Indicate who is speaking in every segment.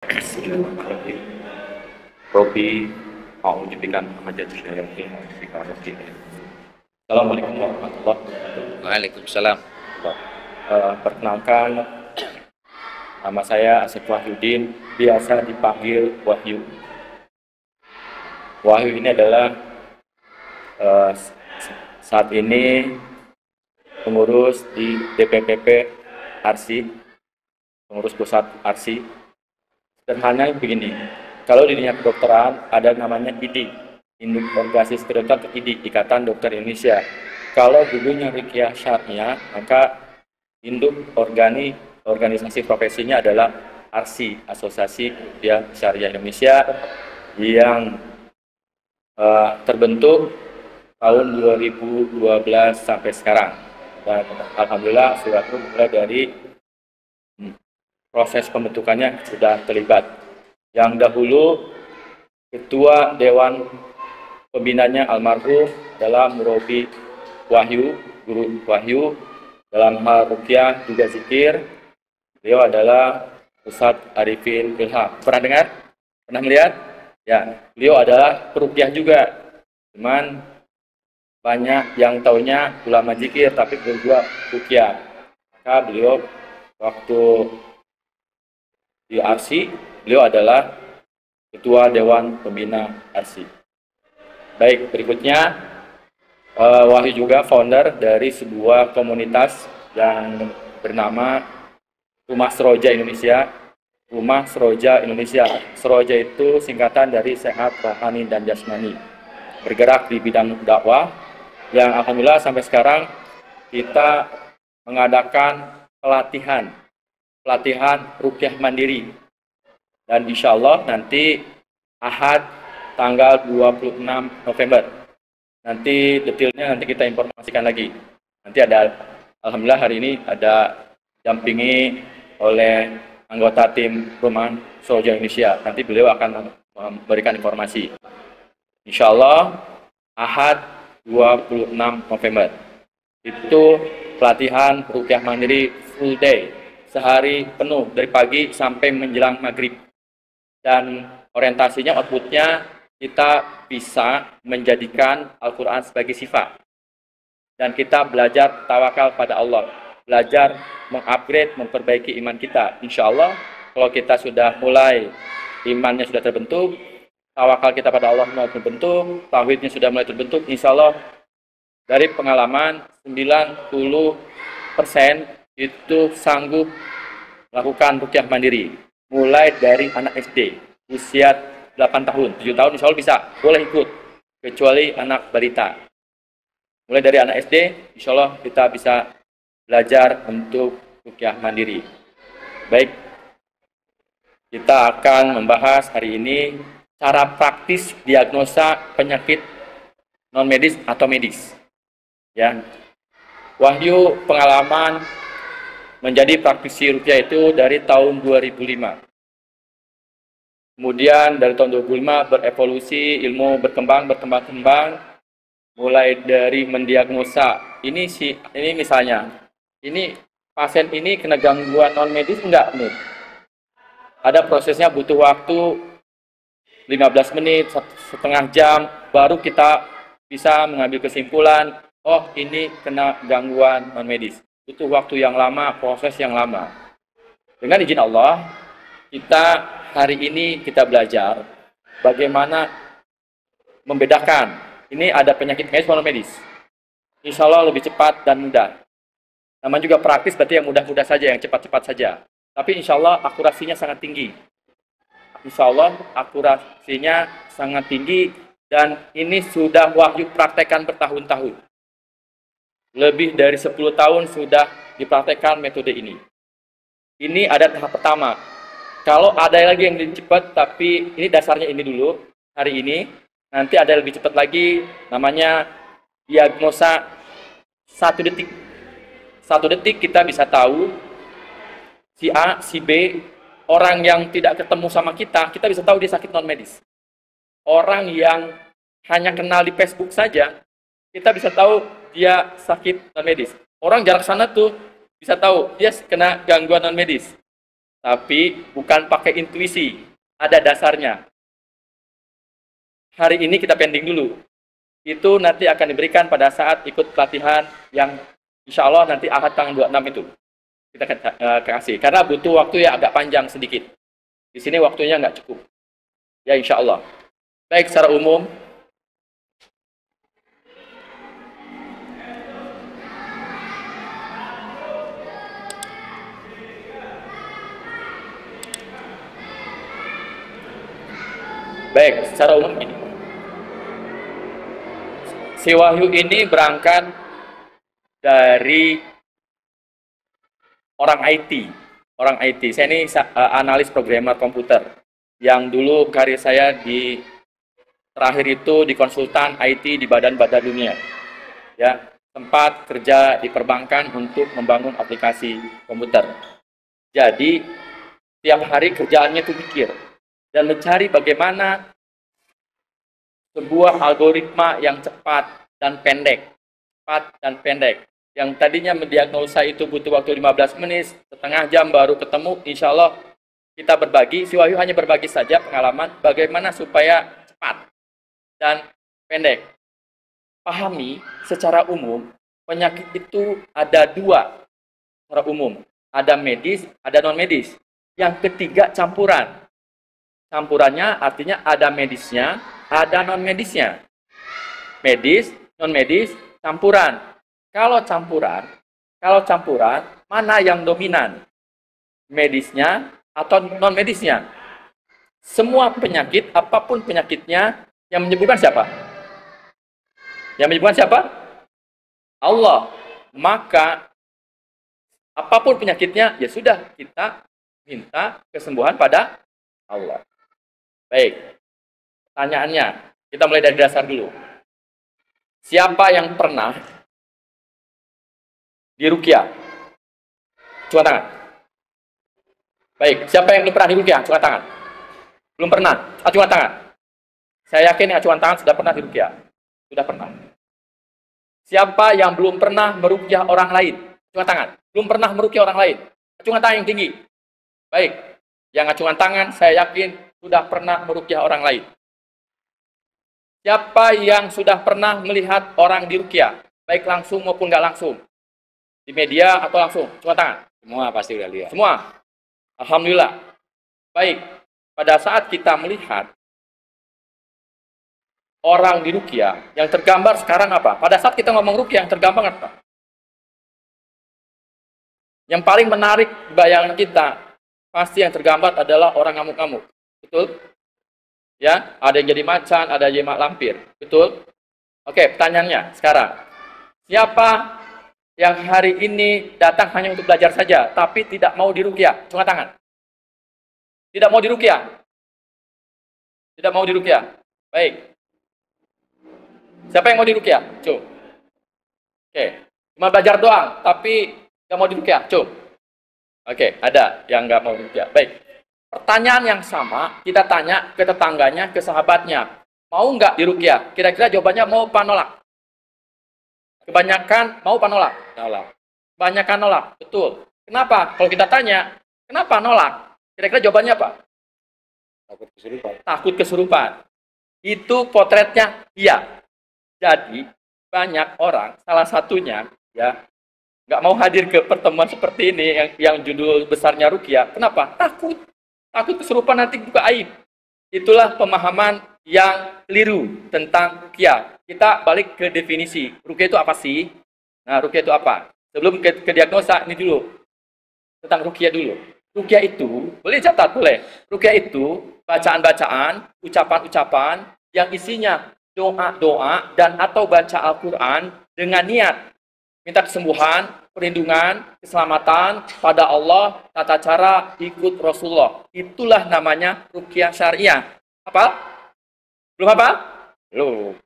Speaker 1: Bismillahirrahmanirrahim. Robi, a'udzubikan hajat syaitan. Assalamualaikum warahmatullahi wabarakatuh.
Speaker 2: Waalaikumsalam.
Speaker 1: Perkenalkan, nama saya Asep Wahyudin, biasa dipanggil Wahyu. Wahyu ini adalah eh, saat ini pengurus di DPPP ARSI, pengurus pusat ARSI. Sederhananya begini, kalau di dunia kedokteran ada namanya IDI, Induk Organisasi Kedokteran IDI, Ikatan Dokter Indonesia. Kalau dulunya Ruqyah Syariah, maka induk organisasi profesinya adalah ARSI, Asosiasi Ruqyah Syariah Indonesia, yang terbentuk tahun 2012 sampai sekarang. Dan alhamdulillah sudah mulai dari proses pembentukannya sudah terlibat. Yang dahulu ketua Dewan Pembinanya almarhum adalah Murabi Wahyu, Guru Wahyu, dalam hal ruqyah juga zikir. Beliau adalah Ustadz Arifin Ilham. Pernah dengar? Pernah melihat? Ya, beliau adalah peruqyah juga. Cuman banyak yang taunya ulama zikir, tapi belum juga ruqyah. Maka beliau waktu di ARSI, beliau adalah Ketua Dewan Pembina ARSI. Baik, berikutnya Wahyu juga founder dari sebuah komunitas yang bernama Rumah Seroja Indonesia. Rumah Seroja Indonesia. Seroja itu singkatan dari sehat rohani dan jasmani. Bergerak di bidang dakwah yang alhamdulillah sampai sekarang kita mengadakan pelatihan ruqyah mandiri, dan insya Allah nanti Ahad tanggal 26 November, nanti detailnya nanti kita informasikan lagi. Nanti ada, alhamdulillah hari ini ada dampingi oleh anggota tim Rumah Seroja Indonesia. Nanti beliau akan memberikan informasi. Insya Allah Ahad 26 November itu pelatihan ruqyah mandiri full day, sehari penuh dari pagi sampai menjelang maghrib. Dan orientasinya, outputnya kita bisa menjadikan Al-Quran sebagai sifat. Dan kita belajar tawakal pada Allah, belajar mengupgrade, memperbaiki iman kita. Insya Allah kalau kita sudah mulai, imannya sudah terbentuk, tawakal kita pada Allah mulai terbentuk, tauhidnya sudah mulai terbentuk, insya Allah dari pengalaman 90% itu sanggup melakukan ruqyah mandiri, mulai dari anak SD usia 8 tahun, 7 tahun insya Allah bisa, boleh ikut, kecuali anak balita. Mulai dari anak SD insya Allah kita bisa belajar untuk ruqyah mandiri. Baik, kita akan membahas hari ini cara praktis diagnosa penyakit non medis atau medis. Ya, Wahyu pengalaman menjadi praktisi ruqyah itu dari tahun 2005. Kemudian dari tahun 2005 berevolusi, ilmu berkembang, mulai dari mendiagnosa. Ini misalnya, ini pasien ini kena gangguan non medis enggak nih? Ada prosesnya, butuh waktu 15 menit, setengah jam, baru kita bisa mengambil kesimpulan, oh ini kena gangguan non medis. Butuh waktu yang lama, proses yang lama. Dengan izin Allah, kita hari ini kita belajar bagaimana membedakan ini ada penyakit medis atau non medis. Insya Allah lebih cepat dan mudah. Namanya juga praktis, berarti yang mudah-mudah saja, yang cepat-cepat saja. Tapi insya Allah akurasinya sangat tinggi. Insya Allah akurasinya sangat tinggi, dan ini sudah Wahyu praktekkan bertahun-tahun. Lebih dari 10 tahun sudah dipraktekkan metode ini. Ini ada tahap pertama. Kalau ada lagi yang lebih cepat, tapi ini dasarnya ini dulu, hari ini. Nanti ada lebih cepat lagi, namanya diagnosa 1 detik. 1 detik kita bisa tahu si A, si B, orang yang tidak ketemu sama kita bisa tahu dia sakit non medis. Orang yang hanya kenal di Facebook saja, kita bisa tahu dia sakit non medis. Orang jarak sana tuh bisa tahu dia kena gangguan non medis. Tapi bukan pakai intuisi, ada dasarnya. Hari ini kita pending dulu. Itu nanti akan diberikan pada saat ikut pelatihan yang insya Allah nanti Ahad tanggal 26 itu. Kita kasih. Karena butuh waktu yang agak panjang sedikit. Di sini waktunya nggak cukup. Ya insya Allah. Baik, secara umum. Baik, secara umum ini. Si Wahyu ini berangkat dari orang IT. Orang IT. Saya ini analis programmer komputer. Yang dulu karir saya di terakhir itu di konsultan IT di badan-badan dunia. Ya, tempat kerja di perbankan untuk membangun aplikasi komputer. Jadi, tiap hari kerjaannya itu mikir dan mencari bagaimana sebuah algoritma yang cepat dan pendek. Cepat dan pendek. Yang tadinya mendiagnosa itu butuh waktu 15 menit, setengah jam baru ketemu, insya Allah kita berbagi, si Wahyu hanya berbagi saja pengalaman bagaimana supaya cepat dan pendek. Pahami secara umum, penyakit itu ada dua secara umum. Ada medis, ada non-medis. Yang ketiga campuran. Campurannya artinya ada medisnya, ada non-medisnya. Medis, non-medis, campuran. Kalau campuran, mana yang dominan? Medisnya atau non-medisnya? Semua penyakit, apapun penyakitnya, yang menyembuhkan siapa? Yang menyembuhkan siapa? Allah. Maka, apapun penyakitnya, ya sudah, kita minta kesembuhan pada Allah. Baik, pertanyaannya, kita mulai dari dasar dulu. Siapa yang pernah diruqyah? Angkat tangan. Baik, siapa yang belum pernah diruqyah? Angkat tangan. Belum pernah? Angkat tangan. Saya yakin yang acuan tangan sudah pernah diruqyah. Sudah pernah. Siapa yang belum pernah meruqyah orang lain? Angkat tangan. Belum pernah meruqyah orang lain. Acungan tangan yang tinggi. Baik, yang acungan tangan saya yakin sudah pernah meruqyah orang lain. Siapa yang sudah pernah melihat orang diruqyah, baik langsung maupun nggak langsung? Di media atau langsung? Acungan tangan.
Speaker 2: Semua pasti udah lihat.
Speaker 1: Semua. Alhamdulillah. Baik, pada saat kita melihat orang diruqyah, yang tergambar sekarang apa? Pada saat kita ngomong ruqyah, yang tergambar apa? Yang paling menarik bayangan kita, pasti yang tergambar adalah orang ngamuk-ngamuk. Betul? Ya, ada yang jadi macan, ada yang jadi lampir. Betul? Oke, pertanyaannya sekarang. Siapa yang hari ini datang hanya untuk belajar saja, tapi tidak mau diruqyah? Angkat tangan. Tidak mau diruqyah? Tidak mau diruqyah. Baik. Siapa yang mau diruqyah? Coba. Oke. Cuma belajar doang, tapi nggak mau diruqyah. Coba. Oke, ada yang nggak mau diruqyah. Baik. Pertanyaan yang sama, kita tanya ke tetangganya, ke sahabatnya. Mau nggak diruqyah? Kira-kira jawabannya mau apa nolak? Kebanyakan mau apa nolak?
Speaker 2: Nolak.
Speaker 1: Kebanyakan nolak. Betul. Kenapa? Kalau kita tanya, kenapa nolak? Kira-kira jawabannya apa?
Speaker 2: Takut kesurupan.
Speaker 1: Takut kesurupan. Itu potretnya iya. Jadi, banyak orang, salah satunya, ya, nggak mau hadir ke pertemuan seperti ini, yang judul besarnya ruqyah. Kenapa? Takut. Takut kesurupan nanti juga aib. Itulah pemahaman yang keliru tentang ruqyah. Kita balik ke definisi. Ruqyah itu apa sih? Nah, ruqyah itu apa? Sebelum ke diagnosa, ini dulu. Tentang ruqyah dulu. Ruqyah itu, boleh catat, boleh. Ruqyah itu bacaan-bacaan, ucapan-ucapan yang isinya doa-doa dan atau baca Al-Quran dengan niat minta kesembuhan, perlindungan, keselamatan pada Allah, tata cara ikut Rasulullah. Itulah namanya ruqyah syariah. Apa? Belum apa? Belum.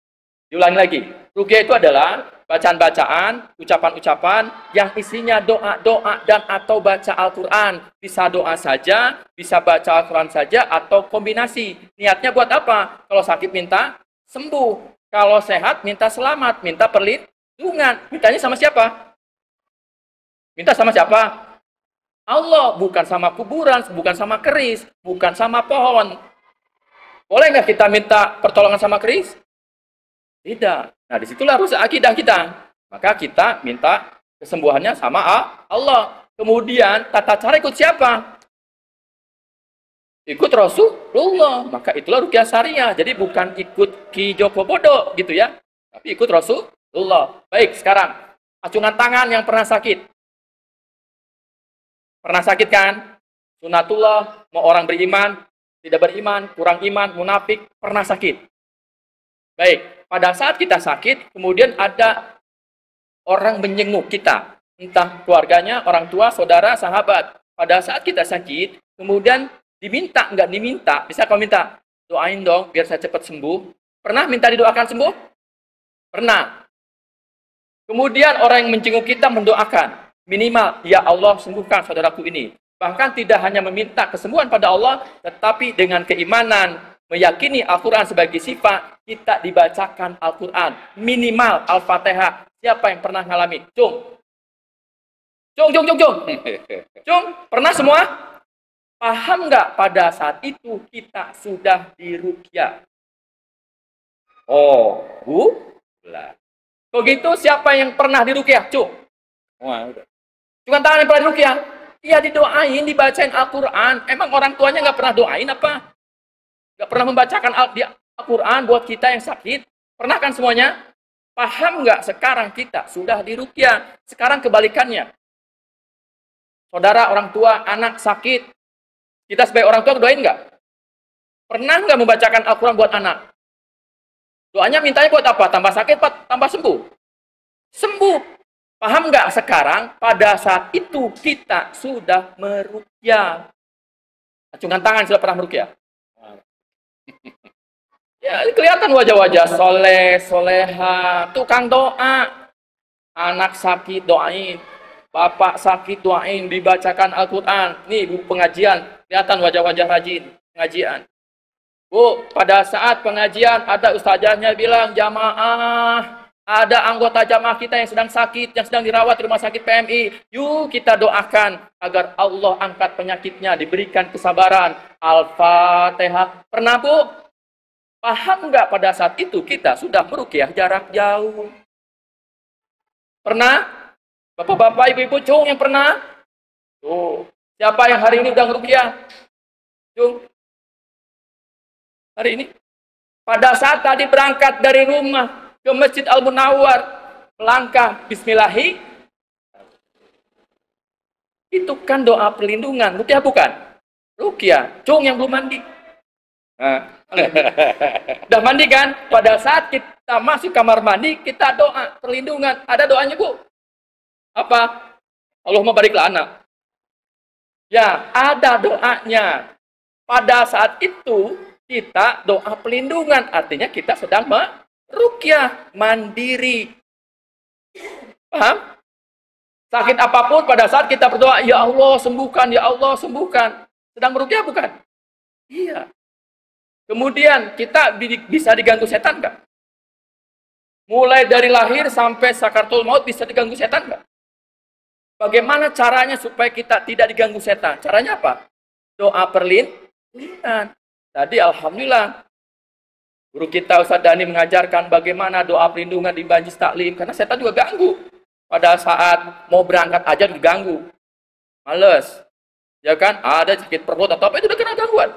Speaker 1: Diulangi lagi. Ruqyah itu adalah bacaan-bacaan, ucapan-ucapan yang isinya doa-doa dan atau baca Al-Quran. Bisa doa saja, bisa baca Al-Quran saja, atau kombinasi. Niatnya buat apa? Kalau sakit minta sembuh. Kalau sehat minta selamat, minta perlindungan. Mintanya sama siapa? Minta sama siapa? Allah, bukan sama kuburan, bukan sama keris, bukan sama pohon. Boleh nggak kita minta pertolongan sama keris? Tidak. Nah, disitulah rusak akidah kita. Maka kita minta kesembuhannya sama Allah. Kemudian tata cara ikut siapa? Ikut Rasulullah. Maka itulah ruqyah syariah. Jadi bukan ikut Ki Joko Bodo gitu ya. Tapi ikut Rasulullah. Baik, sekarang acungan tangan yang pernah sakit. Pernah sakit kan? Sunatullah, mau orang beriman, tidak beriman, kurang iman, munafik, pernah sakit. Baik, pada saat kita sakit, kemudian ada orang menjenguk kita. Entah keluarganya, orang tua, saudara, sahabat. Pada saat kita sakit, kemudian diminta, nggak diminta. Bisa kau minta, doain dong biar saya cepat sembuh. Pernah minta didoakan sembuh? Pernah. Kemudian orang yang menjenguk kita mendoakan. Minimal, ya Allah sembuhkan saudaraku ini. Bahkan tidak hanya meminta kesembuhan pada Allah, tetapi dengan keimanan, meyakini Al-Quran sebagai sifat, kita dibacakan Al-Quran. Minimal Al-Fatihah. Siapa yang pernah ngalami? Cung. Cung, pernah semua? Paham nggak pada saat itu kita sudah diruqyah? Oh, bukan. Kok gitu siapa yang pernah diruqyah? Cung.
Speaker 2: Wah, udah.
Speaker 1: Cuma tangan yang pernah diruqyah. Iya didoain, dibacain Al-Quran. Emang orang tuanya nggak pernah doain apa? Nggak pernah membacakan Al-Quran buat kita yang sakit? Pernah kan semuanya? Paham nggak sekarang kita sudah diruqyah? Sekarang kebalikannya. Saudara, orang tua, anak sakit. Kita sebagai orang tua doain nggak? Pernah nggak membacakan Al-Quran buat anak? Doanya mintanya buat apa? Tambah sakit, tambah sembuh? Sembuh. Paham nggak sekarang pada saat itu kita sudah meruqyah? Acungan tangan sudah pernah meruqyah? Ya, kelihatan wajah-wajah soleh, soleha, tukang doa. Anak sakit doain, bapak sakit doain, dibacakan Al-Quran. Nih bu pengajian, kelihatan wajah-wajah rajin pengajian. Bu, pada saat pengajian ada ustazahnya bilang jamaah. Ada anggota jamaah kita yang sedang sakit, yang sedang dirawat di rumah sakit PMI. Yuk kita doakan agar Allah angkat penyakitnya, diberikan kesabaran. Al-Fatihah. Pernah bu? Paham nggak pada saat itu kita sudah meruqyah jarak jauh? Pernah? Bapak-bapak, ibu-ibu, cung yang pernah? Tuh. Siapa yang hari ini udah meruqyah? Cung. Hari ini? Pada saat tadi berangkat dari rumah ke Masjid Al-Munawwar, melangkah bismillahi, itu kan doa perlindungan. Ruqyah bukan? Ruqyah. Cung yang belum mandi. Nah. Udah mandi kan? Pada saat kita masuk kamar mandi, kita doa perlindungan. Ada doanya bu? Apa? Allahumma bariklah anak. Ya, ada doanya. Pada saat itu, kita doa perlindungan. Artinya kita sedang ruqyah mandiri. Paham? Sakit apapun pada saat kita berdoa, ya Allah sembuhkan, ya Allah sembuhkan. Sedang meruqyah bukan? Iya. Kemudian kita bisa diganggu setan nggak? Mulai dari lahir sampai sakaratul maut bisa diganggu setan nggak? Bagaimana caranya supaya kita tidak diganggu setan? Caranya apa? Doa perlindungan. Tadi alhamdulillah guru kita Ustaz Dhani mengajarkan bagaimana doa perlindungan di majlis taklim. Karena setan juga ganggu. Pada saat mau berangkat aja diganggu. Males. Ya kan? Ada sakit perut atau apa itu udah kena gangguan.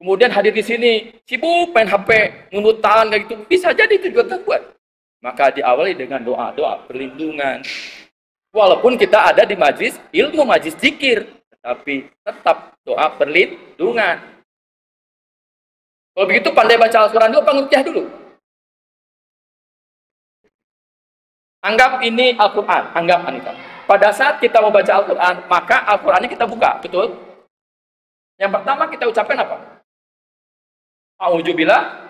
Speaker 1: Kemudian hadir di sini, sibuk main HP, ngundutan kayak gitu. Bisa jadi itu juga gangguan. Maka diawali dengan doa-doa perlindungan. Walaupun kita ada di majlis ilmu, majlis zikir. Tapi tetap doa perlindungan. Kalau begitu pandai baca Al-Quran dulu, apa nguruqyah dulu? Anggap ini Al-Quran, anggap. Pada saat kita mau baca Al-Quran, maka Al-Qurannya kita buka, betul? Yang pertama kita ucapkan apa? A'udzubillah.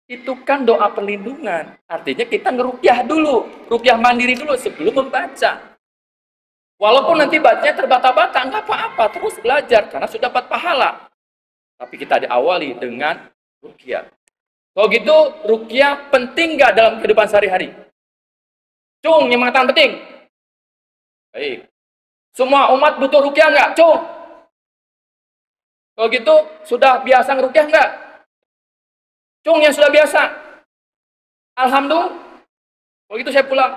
Speaker 1: Itu kan doa perlindungan. Artinya kita ngeruqyah dulu, ruqyah mandiri dulu sebelum membaca. Walaupun nanti bacanya terbata-bata, nggak apa-apa, terus belajar karena sudah dapat pahala. Tapi kita diawali dengan ruqyah. Kalau gitu, ruqyah penting nggak dalam kehidupan sehari-hari? Cung, yang mengatakan penting. Baik. Semua umat butuh rukyah nggak, Cung? Kalau gitu, sudah biasa ngerukyah nggak? Cung yang sudah biasa. Alhamdulillah. Kalau gitu saya pulang.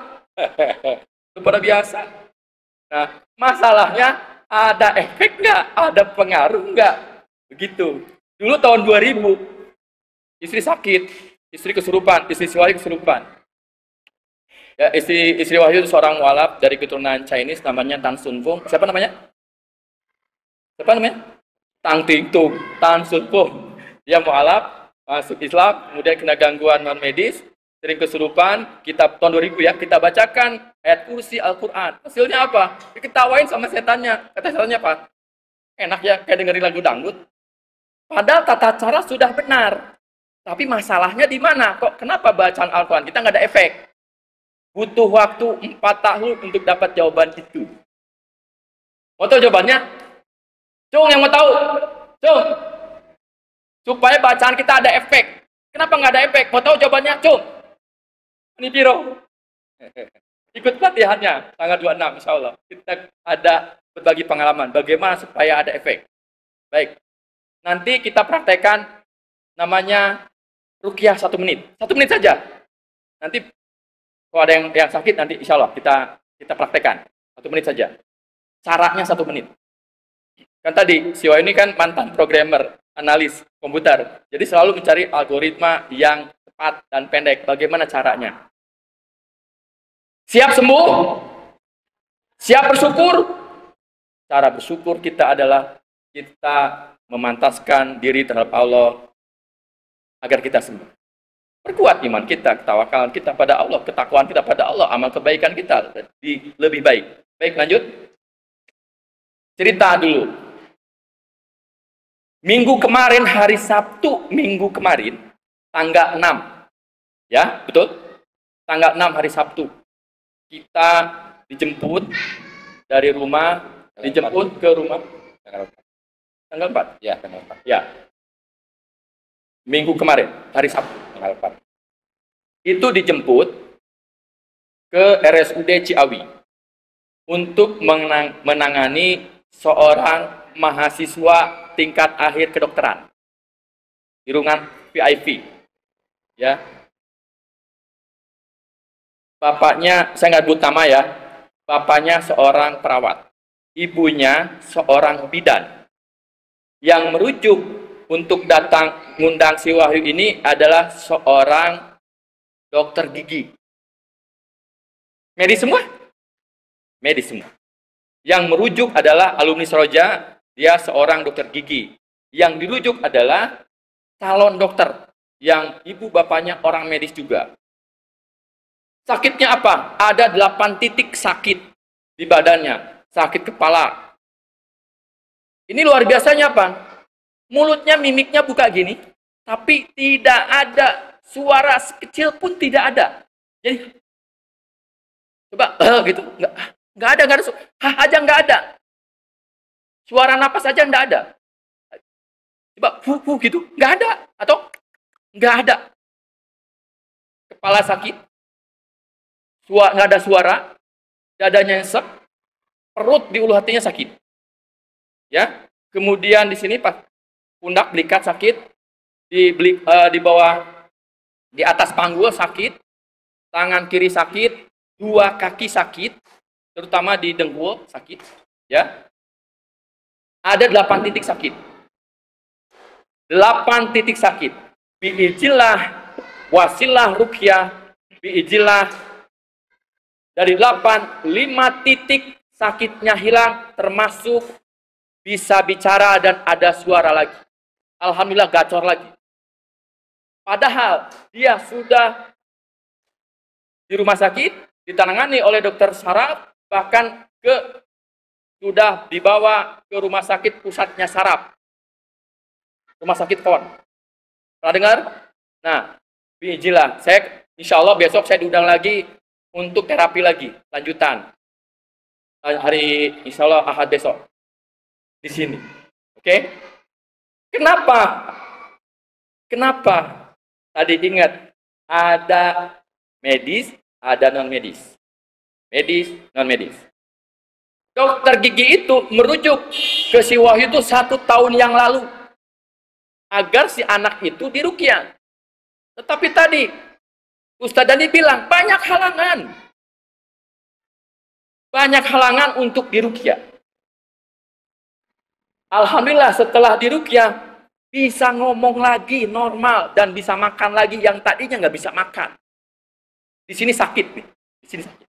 Speaker 1: Itu pada biasa. Nah, masalahnya ada efek nggak? Ada pengaruh nggak? Begitu. Dulu tahun 2000, istri sakit, istri kesurupan, istri Wahyu kesurupan. Ya, istri Wahyu itu seorang mualaf dari keturunan Chinese, namanya Tan Sun Fung. Siapa namanya? Siapa namanya? Tang Ting Tung, Tan Sun Fung. Dia mualaf, masuk Islam, kemudian kena gangguan non medis, sering kesurupan. Kita tahun 2000 ya, kita bacakan ayat kursi Al-Quran. Hasilnya apa? Diketawain sama setannya. Kata setannya apa? Enak ya, kayak dengerin lagu dangdut. Padahal tata cara sudah benar. Tapi masalahnya di mana? Kok kenapa bacaan Al-Quran kita nggak ada efek? Butuh waktu 4 tahun untuk dapat jawaban itu. Mau tahu jawabannya? Cung, yang mau tahu? Cung, supaya bacaan kita ada efek. Kenapa nggak ada efek? Mau tahu jawabannya? Cung, ini Piro. Ikut pelatihannya tanggal 26, insya Allah. Kita ada berbagi pengalaman. Bagaimana supaya ada efek. Baik. Nanti kita praktekkan namanya rukyah 1 menit. 1 menit saja. Nanti kalau ada yang sakit, nanti insya Allah kita praktekkan. 1 menit saja. Caranya 1 menit. Kan tadi, si Wahyu ini kan mantan programmer, analis komputer. Jadi selalu mencari algoritma yang cepat dan pendek. Bagaimana caranya? Siap sembuh? Siap bersyukur? Cara bersyukur kita adalah kita memantaskan diri terhadap Allah agar kita sembuh. Perkuat iman kita, ketawakalan kita pada Allah, ketakwaan kita pada Allah, amal kebaikan kita lebih baik. Baik, lanjut. Cerita dulu. Minggu kemarin, hari Sabtu minggu kemarin, tanggal 6. Ya, betul? Tanggal 6 hari Sabtu. Kita dijemput dari rumah, dijemput ke rumah. Tanggal 4?
Speaker 2: Ya, tanggal 4.
Speaker 1: Ya. Minggu kemarin, hari Sabtu, tanggal 4. Itu dijemput ke RSUD Ciawi untuk menangani seorang mahasiswa tingkat akhir kedokteran di ruangan VIP. Ya. Bapaknya, saya nggak sebut nama ya, bapaknya seorang perawat, ibunya seorang bidan. Yang merujuk untuk datang ngundang si Wahyu ini adalah seorang dokter gigi. Medis semua? Medis semua. Yang merujuk adalah alumni Seroja, dia seorang dokter gigi. Yang dirujuk adalah calon dokter, yang ibu bapaknya orang medis juga. Sakitnya apa? Ada 8 titik sakit di badannya. Sakit kepala. Ini luar biasanya apa? Mulutnya, mimiknya buka gini, tapi tidak ada suara sekecil pun tidak ada. Jadi, coba, gitu. Nggak ada. Hah aja nggak ada. Suara napas aja nggak ada. Coba, gitu. Nggak ada. Atau, nggak ada. Kepala sakit. Nggak ada suara, dadanya nyesek, perut di ulu hatinya sakit. Ya, kemudian di sini pas pundak belikat sakit, di bawah, di atas panggul sakit, tangan kiri sakit, 2 kaki sakit, terutama di dengkul sakit. Ya, ada 8 titik sakit. 8 titik sakit. Biijilah, wasilah rukyah, biijilah. Dari 8, 5 titik sakitnya hilang, termasuk bisa bicara dan ada suara lagi. Alhamdulillah gacor lagi. Padahal dia sudah di rumah sakit, ditangani oleh dokter saraf, bahkan sudah dibawa ke rumah sakit pusatnya saraf. Rumah sakit KON. Pernah dengar? Nah, biijilah. Insya Allah besok saya diundang lagi untuk terapi lagi, lanjutan. Hari insya Allah Ahad besok. Di sini. Oke? Kenapa? Tadi ingat, ada medis, ada non-medis. Medis, non-medis. Dokter gigi itu merujuk ke si Wahyu itu 1 tahun yang lalu agar si anak itu diruqyah. Tetapi tadi Ustadz Dani bilang banyak halangan untuk diruqyah. Alhamdulillah setelah diruqyah bisa ngomong lagi normal dan bisa makan lagi yang tadinya nggak bisa makan. Di sini sakit nih, di sini sakit.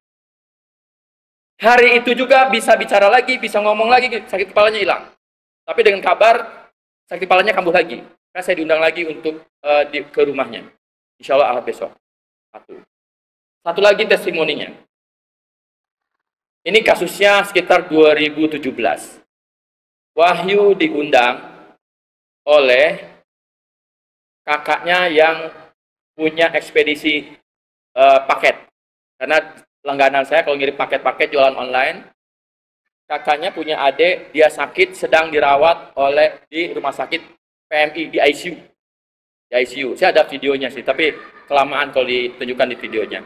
Speaker 1: Hari itu juga bisa bicara lagi, bisa ngomong lagi, sakit kepalanya hilang. Tapi dengan kabar sakit kepalanya kambuh lagi. Karena saya diundang lagi untuk ke rumahnya. Insya Allah besok. Satu lagi testimoninya. Ini kasusnya sekitar 2017. Wahyu diundang oleh kakaknya yang punya ekspedisi paket. Karena langganan saya kalau ngirim paket-paket jualan online, kakaknya punya adik, dia sakit, sedang dirawat di rumah sakit PMI, di ICU. Di ICU, saya ada videonya sih, tapi kelamaan kalau ditunjukkan di videonya.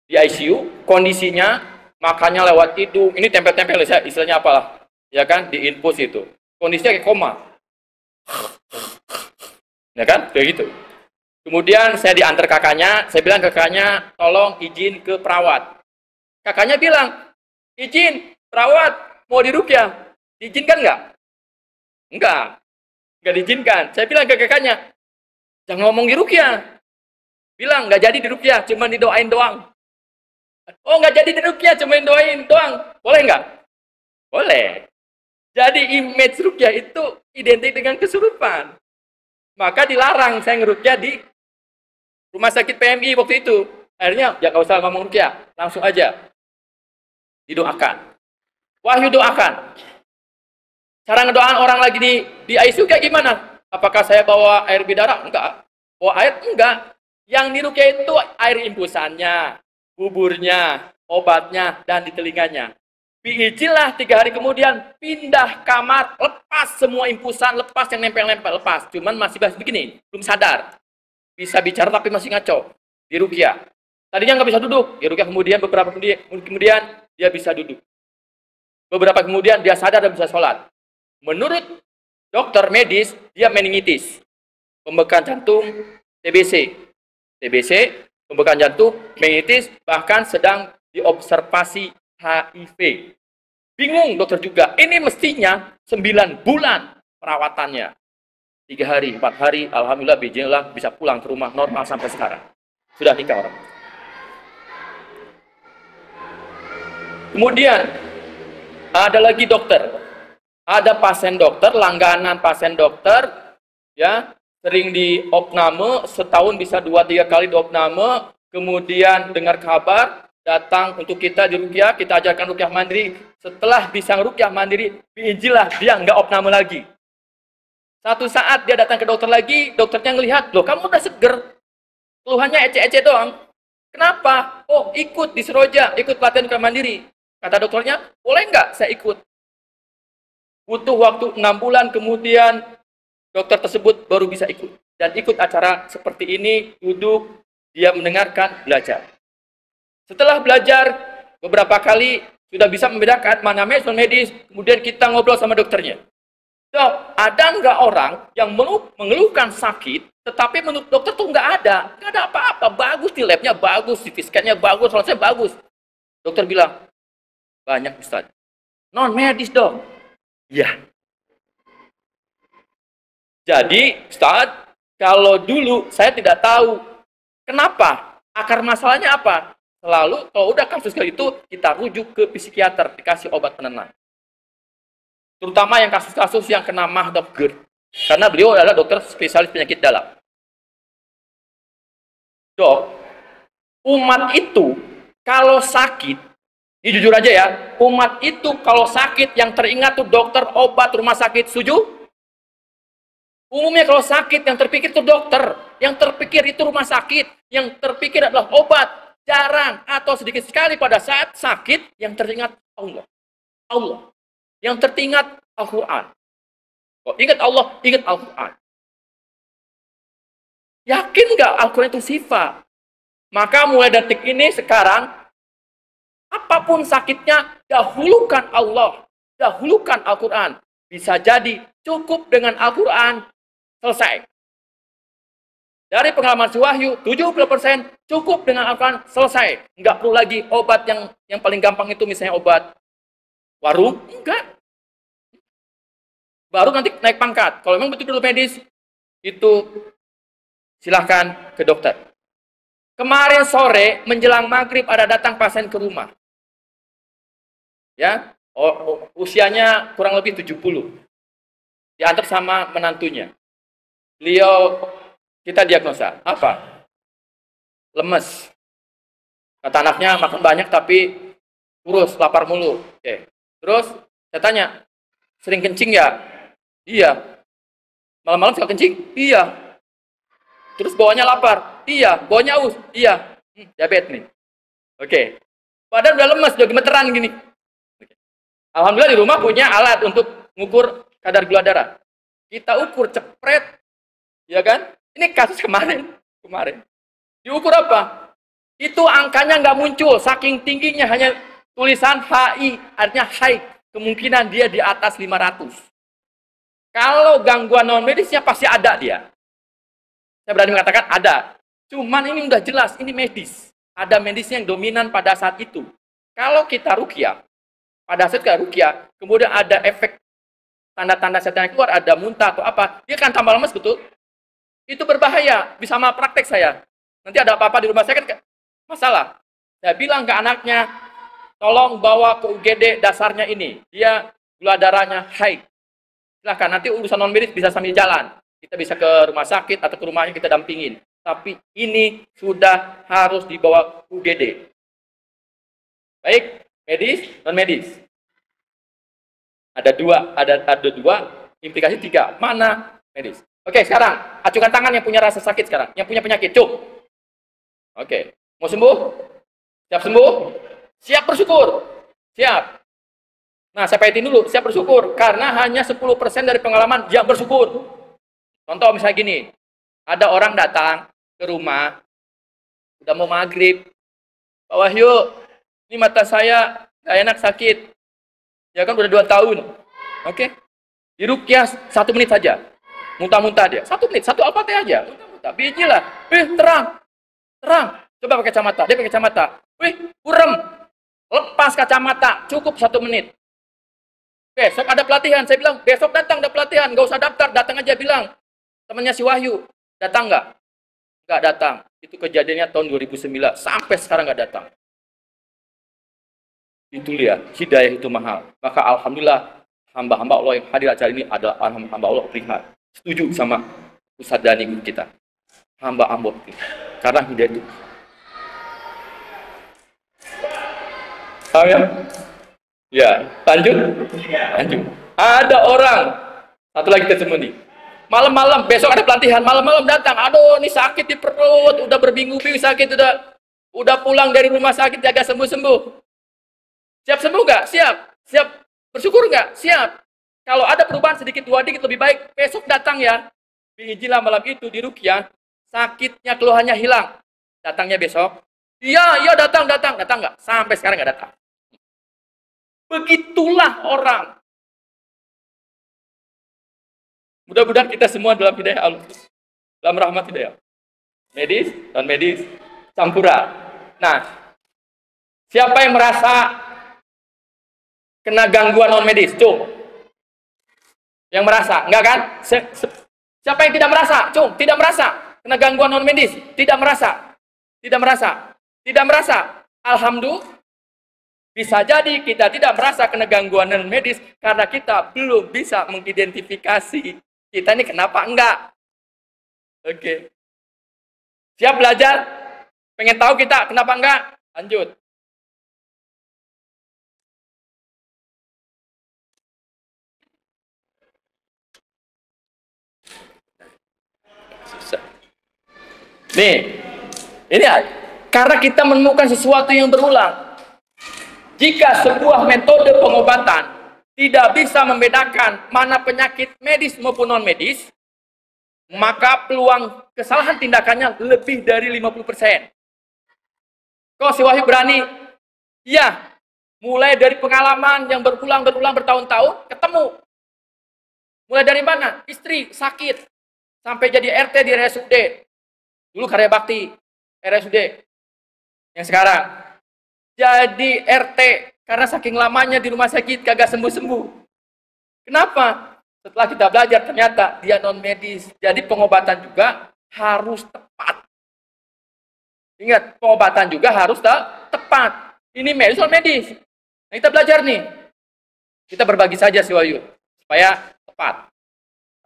Speaker 1: Di ICU, kondisinya makannya lewat hidung, ini tempel-tempel, istilahnya apalah, ya kan, di infus itu. Kondisinya kayak koma. Ya kan, kayak gitu. Kemudian saya diantar kakaknya, saya bilang ke kakaknya, tolong izin ke perawat. Kakaknya bilang, izin, perawat, mau diruqyah. Diizinkan nggak? Nggak diizinkan. Saya bilang ke kakaknya, jangan ngomong diruqyah. Bilang, nggak jadi diruqyah, cuma didoain doang. Oh, nggak jadi diruqyah, cuma doain doang. Boleh nggak? Boleh. Jadi image ruqyah itu identik dengan kesurupan. Maka dilarang saya ngeruqyah di rumah sakit PMI waktu itu. Akhirnya, ya nggak usah ngomong ruqyah, langsung aja didoakan. Wahyu doakan. Cara ngedoakan orang lagi di ICU kayak gimana? Apakah saya bawa air bidara? Enggak. Bawa air? Enggak. Yang diruqyah itu air impusannya, buburnya, obatnya, dan di telinganya. Biizinlah 3 hari kemudian pindah kamar, lepas semua impusan, lepas yang nempel-nempel, lepas. Cuman masih begini, belum sadar. Bisa bicara tapi masih ngaco. Diruqyah. Tadinya nggak bisa duduk. Diruqyah kemudian beberapa kemudian dia bisa duduk. Beberapa kemudian dia sadar dan bisa sholat. Menurut dokter medis, dia meningitis, pembekakan jantung, TBC, pembekakan jantung, meningitis, bahkan sedang diobservasi HIV. Bingung dokter juga. Ini mestinya 9 bulan perawatannya. 3 hari, 4 hari, alhamdulillah, bismillah, bisa pulang ke rumah normal sampai sekarang. Sudah nikah orang. Kemudian, ada lagi dokter. Ada pasien dokter, langganan pasien dokter, ya, sering di opname, setahun bisa 2-3 kali di opname, kemudian dengar kabar, datang untuk kita di ruqyah, kita ajarkan ruqyah mandiri. Setelah bisa ruqyah mandiri, biizinlah dia nggak opname lagi. Satu saat dia datang ke dokter lagi, dokternya ngelihat, loh kamu udah seger, keluhannya ece-ece doang. Kenapa? Oh, ikut di Seroja, ikut pelatihan ruqyah mandiri. Kata dokternya, boleh nggak saya ikut? Butuh waktu 6 bulan, kemudian dokter tersebut baru bisa ikut. Dan ikut acara seperti ini, duduk, dia mendengarkan, belajar. Setelah belajar beberapa kali, sudah bisa membedakan mana medis, kemudian kita ngobrol sama dokternya. Dok, ada nggak orang yang mengeluhkan sakit, tetapi menurut dokter tuh nggak ada apa-apa, bagus di labnya, bagus, di scan-nya bagus, selesai bagus. Dokter bilang, banyak Ustaz. Non medis dong. Ya. Jadi, Ustaz, kalau dulu saya tidak tahu kenapa, akar masalahnya apa. Selalu kalau udah kasus kayak itu, kita rujuk ke psikiater, dikasih obat penenang. Terutama yang kasus-kasus yang kena mahdab GERD. Karena beliau adalah dokter spesialis penyakit dalam. Dok, umat itu kalau sakit, ini jujur aja ya, umat itu kalau sakit yang teringat tuh dokter, obat, rumah sakit, setuju? Umumnya kalau sakit yang terpikir itu dokter, yang terpikir itu rumah sakit, yang terpikir adalah obat, jarang atau sedikit sekali pada saat sakit yang teringat Allah. Allah. Yang teringat Al-Quran. Oh, ingat Allah, ingat Al-Quran. Yakin nggak Al-Quran itu sifat? Maka mulai detik ini sekarang, Apapun sakitnya, dahulukan Allah, dahulukan Al-Quran. Bisa jadi cukup dengan Al-Quran, selesai. Dari pengalaman si Wahyu, 70% cukup dengan Al-Quran, selesai. Nggak perlu lagi obat yang paling gampang itu, misalnya obat warung, enggak. Baru nanti naik pangkat. Kalau memang betul-betul medis, itu silahkan ke dokter. Kemarin sore, menjelang maghrib, ada datang pasien ke rumah. Ya, usianya kurang lebih 70. Diantar sama menantunya. Beliau, kita diagnosa, apa? Lemes. Kata anaknya, makan banyak tapi kurus, lapar mulu. Oke. Terus, saya tanya, sering kencing ya? Iya. Malam-malam suka kencing? Iya. Terus bawanya lapar? Iya. Bawanya aus? Iya. Diabetes nih. Oke. Badan udah lemes, udah gemeteran gini. Alhamdulillah di rumah punya alat untuk mengukur kadar gula darah. Kita ukur cepret, ya kan? Ini kasus kemarin. Diukur apa? Itu angkanya nggak muncul, saking tingginya hanya tulisan HI, artinya high. Kemungkinan dia di atas 500. Kalau gangguan non medisnya pasti ada dia. Saya berani mengatakan ada. Cuman ini udah jelas, ini medis. Ada medisnya yang dominan pada saat itu. Kalau kita ruqyah, pada saat kita ruqyah, kemudian ada efek tanda-tanda setan yang keluar, ada muntah atau apa, dia kan tambah lemes, betul? Itu berbahaya, bisa malpraktek saya. Nanti ada apa-apa di rumah saya kan masalah. Saya bilang ke anaknya, tolong bawa ke UGD dasarnya ini. Dia gula darahnya high. Silahkan, nanti urusan non medis bisa sambil jalan. Kita bisa ke rumah sakit atau ke rumahnya kita dampingin. Tapi ini sudah harus dibawa UGD. Baik, medis, non medis. Ada dua, implikasi 3. Mana medis? Oke, sekarang acukan tangan yang punya rasa sakit sekarang, yang punya penyakit. Cuk. Oke, mau sembuh? Siap sembuh? Siap bersyukur? Siap. Nah, saya pahitin dulu, siap bersyukur. Karena hanya 10% dari pengalaman yang bersyukur. Contoh misalnya gini, ada orang datang ke rumah, udah mau maghrib, Pak Wahyu, ini mata saya gak enak, sakit. Ya kan udah 2 tahun. Oke. Diruqyah 1 menit saja. Muntah-muntah dia. 1 menit, 1 Al-Fatihah aja. Muntah-muntah. Biji lah. Terang. Coba pakai kacamata. Dia pakai kacamata. Burem. Lepas kacamata. Cukup 1 menit. Besok ada pelatihan. Saya bilang, besok datang ada pelatihan. Gak usah daftar. Datang aja bilang. Temannya si Wahyu. Datang nggak? Nggak datang. Itu kejadiannya tahun 2009. Sampai sekarang nggak datang. Itu lihat, hidayah itu mahal. Maka alhamdulillah, hamba-hamba Allah yang hadir acara ini adalah hamba Allah prihat. Setuju sama Ustaz Dani guru kita. Hamba Allah prihat. Karena hidayah itu. Paham ya? Ya, lanjut. Ada orang, satu lagi tersembunyi. Malam-malam, besok ada pelatihan, malam-malam datang. Aduh, ini sakit di perut, udah berminggu-minggu sakit, udah pulang dari rumah sakit, jaga sembuh-sembuh. Siap sembuh nggak? Siap. Siap bersyukur nggak? Siap. Kalau ada perubahan sedikit, 2 dikit lebih baik, besok datang ya. Biiznillah malam itu di ruqyah, sakitnya, keluhannya hilang. Datangnya besok. Iya, datang nggak? Sampai sekarang nggak datang. Begitulah orang. Mudah-mudahan kita semua dalam hidayah Allah, dalam rahmat hidayah. Medis, non medis, campuran. Nah, siapa yang merasa kena gangguan non medis? Cung. Yang merasa? Enggak kan? Siapa yang tidak merasa? Cung, tidak merasa. Kena gangguan non medis? Tidak merasa. Alhamdulillah. Bisa jadi kita tidak merasa kena gangguan non medis karena kita belum bisa mengidentifikasi kita ini kenapa enggak. Oke. Siap belajar? Pengen tahu kita kenapa enggak? Lanjut. Nih, ini karena kita menemukan sesuatu yang berulang. Jika sebuah metode pengobatan tidak bisa membedakan mana penyakit medis maupun non medis, maka peluang kesalahan tindakannya lebih dari 50%. Kok si Wahyu berani Iya, mulai dari pengalaman yang berulang-berulang bertahun-tahun, ketemu. Mulai dari mana? Istri sakit, sampai jadi RT di RSUD. Dulu karya bakti, RSUD. Yang sekarang. Jadi RT, karena saking lamanya di rumah sakit, kagak sembuh-sembuh. Kenapa? Setelah kita belajar, ternyata dia non-medis. Jadi pengobatan juga harus tepat. Ingat, pengobatan juga harus tepat. Ini medis atau medis? Nah, kita belajar nih. Kita berbagi saja si Wahyu. Supaya tepat.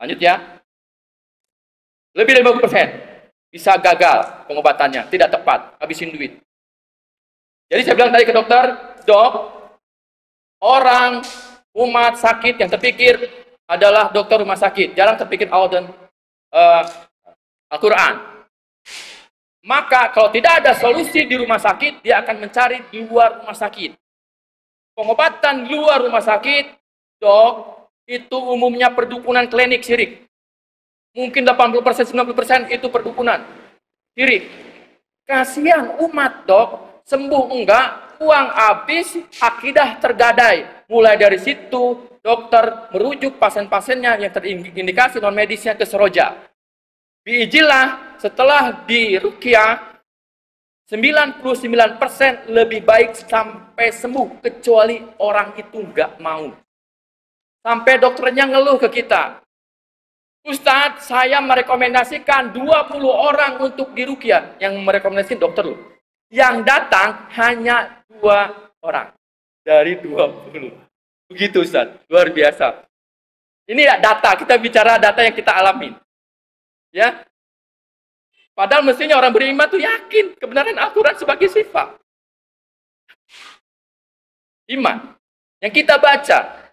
Speaker 1: Lanjut ya. Lebih dari 50% bisa gagal pengobatannya. Tidak tepat. Habisin duit. Jadi saya bilang tadi ke dokter, dok, orang, umat sakit yang terpikir adalah dokter rumah sakit. Jarang terpikir Allah dan Al-Quran. Maka kalau tidak ada solusi di rumah sakit, dia akan mencari di luar rumah sakit. Pengobatan di luar rumah sakit, dok, itu umumnya perdukunan klinik syirik. Mungkin 80%, 90% itu perdukunan syirik. Kasihan umat, dok, sembuh enggak, uang habis, akidah tergadai. Mulai dari situ, dokter merujuk pasien-pasiennya yang terindikasi non-medisnya ke Seroja. Biijilah, setelah diruqyah, 99% lebih baik sampai sembuh, kecuali orang itu nggak mau. Sampai dokternya ngeluh ke kita, Ustadz, saya merekomendasikan 20 orang untuk diruqyah. Yang merekomendasikan dokter loh. Yang datang hanya 2 orang dari 20. Begitu Ustadz, luar biasa. Ini data, kita bicara data yang kita alamin. Ya, padahal mestinya orang beriman tuh yakin kebenaran Al-Quran sebagai sifat iman yang kita baca.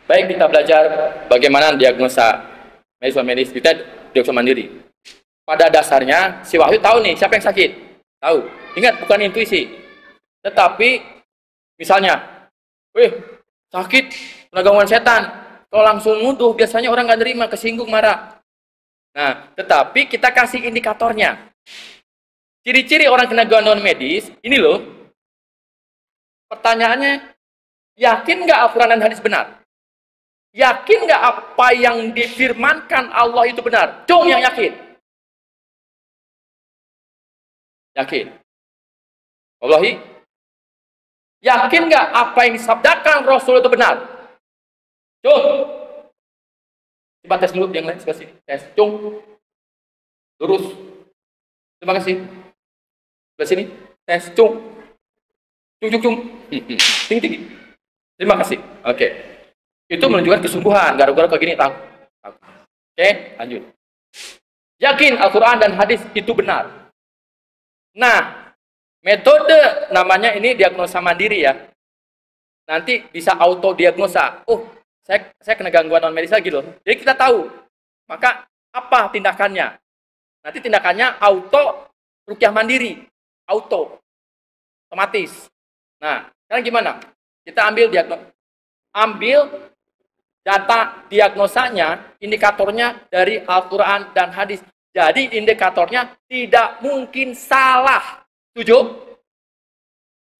Speaker 1: Baik, kita belajar bagaimana diagnosa medis kita diagnosa mandiri. Pada dasarnya si Wahyu tahu nih siapa yang sakit, tahu. Ingat, bukan intuisi. Tetapi, misalnya, sakit, kena gangguan setan. Kalau langsung nuduh, biasanya orang nggak nerima, kesinggung, marah. Nah, tetapi kita kasih indikatornya. Ciri-ciri orang kena gangguan medis, ini loh. Pertanyaannya, yakin nggak Al-Quran dan hadis benar? Yakin nggak apa yang difirmankan Allah itu benar? Cung yang yakin. Yakin. Wallahi. Yakin nggak apa yang disabdakan Rasul itu benar? Cung. Coba tes dulu yang lain sebelah sini. Tes. Cung. Lurus. Terima kasih. Sebelah sini. Tes. Cung. Cung. Tinggi. Terima kasih. Oke. Itu menunjukkan kesungguhan. Garu-garu kayak gini. Tahu. Oke. Lanjut. Yakin Al-Quran dan hadis itu benar. Nah, metode namanya ini diagnosa mandiri ya. Nanti bisa auto diagnosa. Oh, saya kena gangguan non medis lagi loh. Jadi kita tahu. Maka apa tindakannya? Nanti tindakannya auto ruqyah mandiri, auto, otomatis. Nah, sekarang gimana? Kita ambil data diagnosanya, indikatornya dari Al-Quran dan hadis. Jadi indikatornya tidak mungkin salah. Setuju?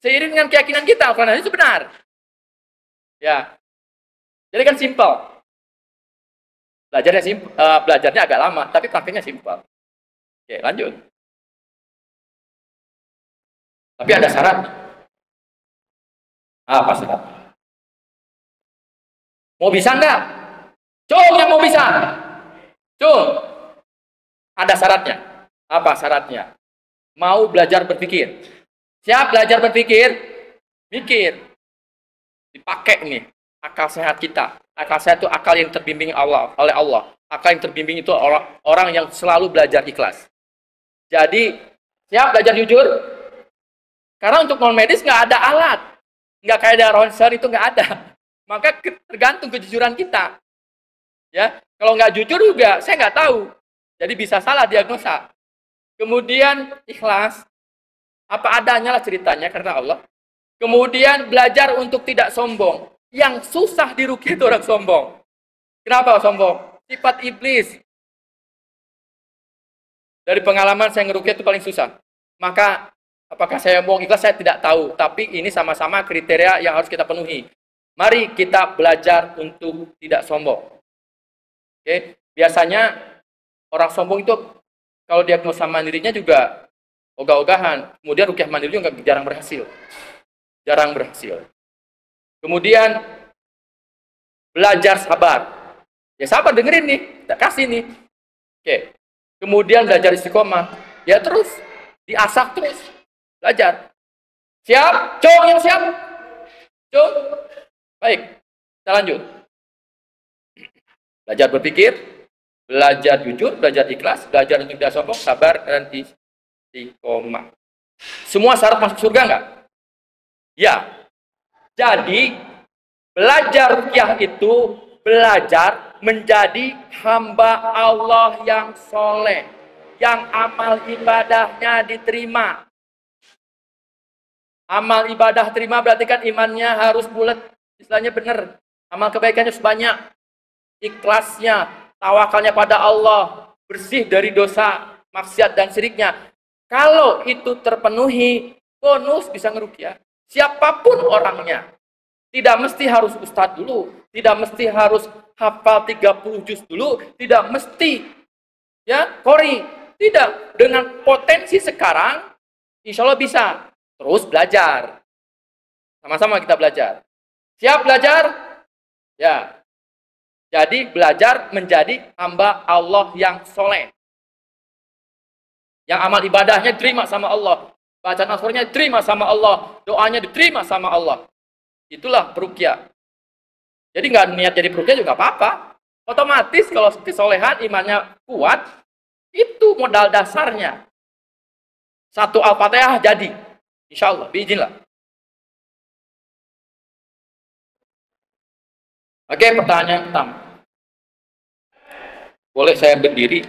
Speaker 1: Seiring dengan keyakinan kita, Al-Quran itu benar. Ya. Jadi kan simpel. Belajarnya agak lama, tapi praktiknya simpel. Oke, lanjut. Tapi ada syarat. Apa syarat? Mau bisa enggak? Cung yang mau bisa. Cung. Ada syaratnya. Apa syaratnya? Mau belajar berpikir. Siap belajar berpikir? Mikir. Dipakai nih akal sehat kita. Akal sehat itu akal yang terbimbing oleh Allah. Akal yang terbimbing itu orang yang selalu belajar ikhlas. Jadi, siap belajar jujur? Karena untuk non medis nggak ada alat. Nggak kayak ada ronser, itu nggak ada. Maka tergantung kejujuran kita. Ya, kalau nggak jujur juga, saya nggak tahu. Jadi bisa salah diagnosa. Kemudian ikhlas, apa adanya lah ceritanya karena Allah. Kemudian belajar untuk tidak sombong. Yang susah diruqyah itu orang sombong. Kenapa sombong? sifat iblis. Dari pengalaman saya ngerukyah itu paling susah. Maka apakah saya bohong ikhlas saya tidak tahu, tapi ini sama-sama kriteria yang harus kita penuhi. Mari kita belajar untuk tidak sombong. Oke, biasanya orang sombong itu kalau diagnosa mandirinya juga ogah-ogahan. Kemudian rukyah mandiri juga jarang berhasil. Jarang berhasil. Kemudian belajar sabar. Ya sabar, dengerin nih, tak kasih nih. Oke. Kemudian belajar istiqomah. Ya terus diasah terus. Belajar. Siap? Cong yang siap? Cong. Baik. Kita lanjut. Belajar berpikir, belajar jujur, belajar ikhlas, belajar untuk tidak sombong, sabar, dan istiqomah. Semua syarat masuk surga enggak? Ya. Jadi, belajar rukyah itu belajar menjadi hamba Allah yang soleh, yang amal ibadahnya diterima. Amal ibadah terima berarti kan imannya harus bulat, istilahnya benar. Amal kebaikannya sebanyak, ikhlasnya, tawakalnya pada Allah, bersih dari dosa, maksiat dan syiriknya. Kalau itu terpenuhi, bonus bisa ngerukyah. Siapapun orangnya. Tidak mesti harus ustadz dulu, tidak mesti harus hafal 30 juz dulu, tidak mesti ya qori. Tidak, dengan potensi sekarang insya Allah bisa. Terus belajar. Sama-sama kita belajar. Siap belajar? Ya. Jadi belajar menjadi hamba Allah yang soleh. Yang amal ibadahnya diterima sama Allah. Bacaan Al-Qur'annya diterima sama Allah. Doanya diterima sama Allah. Itulah perukyah. Jadi nggak niat jadi perukyah juga apa-apa. Otomatis kalau kesolehan imannya kuat, itu modal dasarnya. Satu Al-Fatihah jadi. Insya Allah, biiznillah. Oke, pertanyaan pertama. Boleh saya berdiri?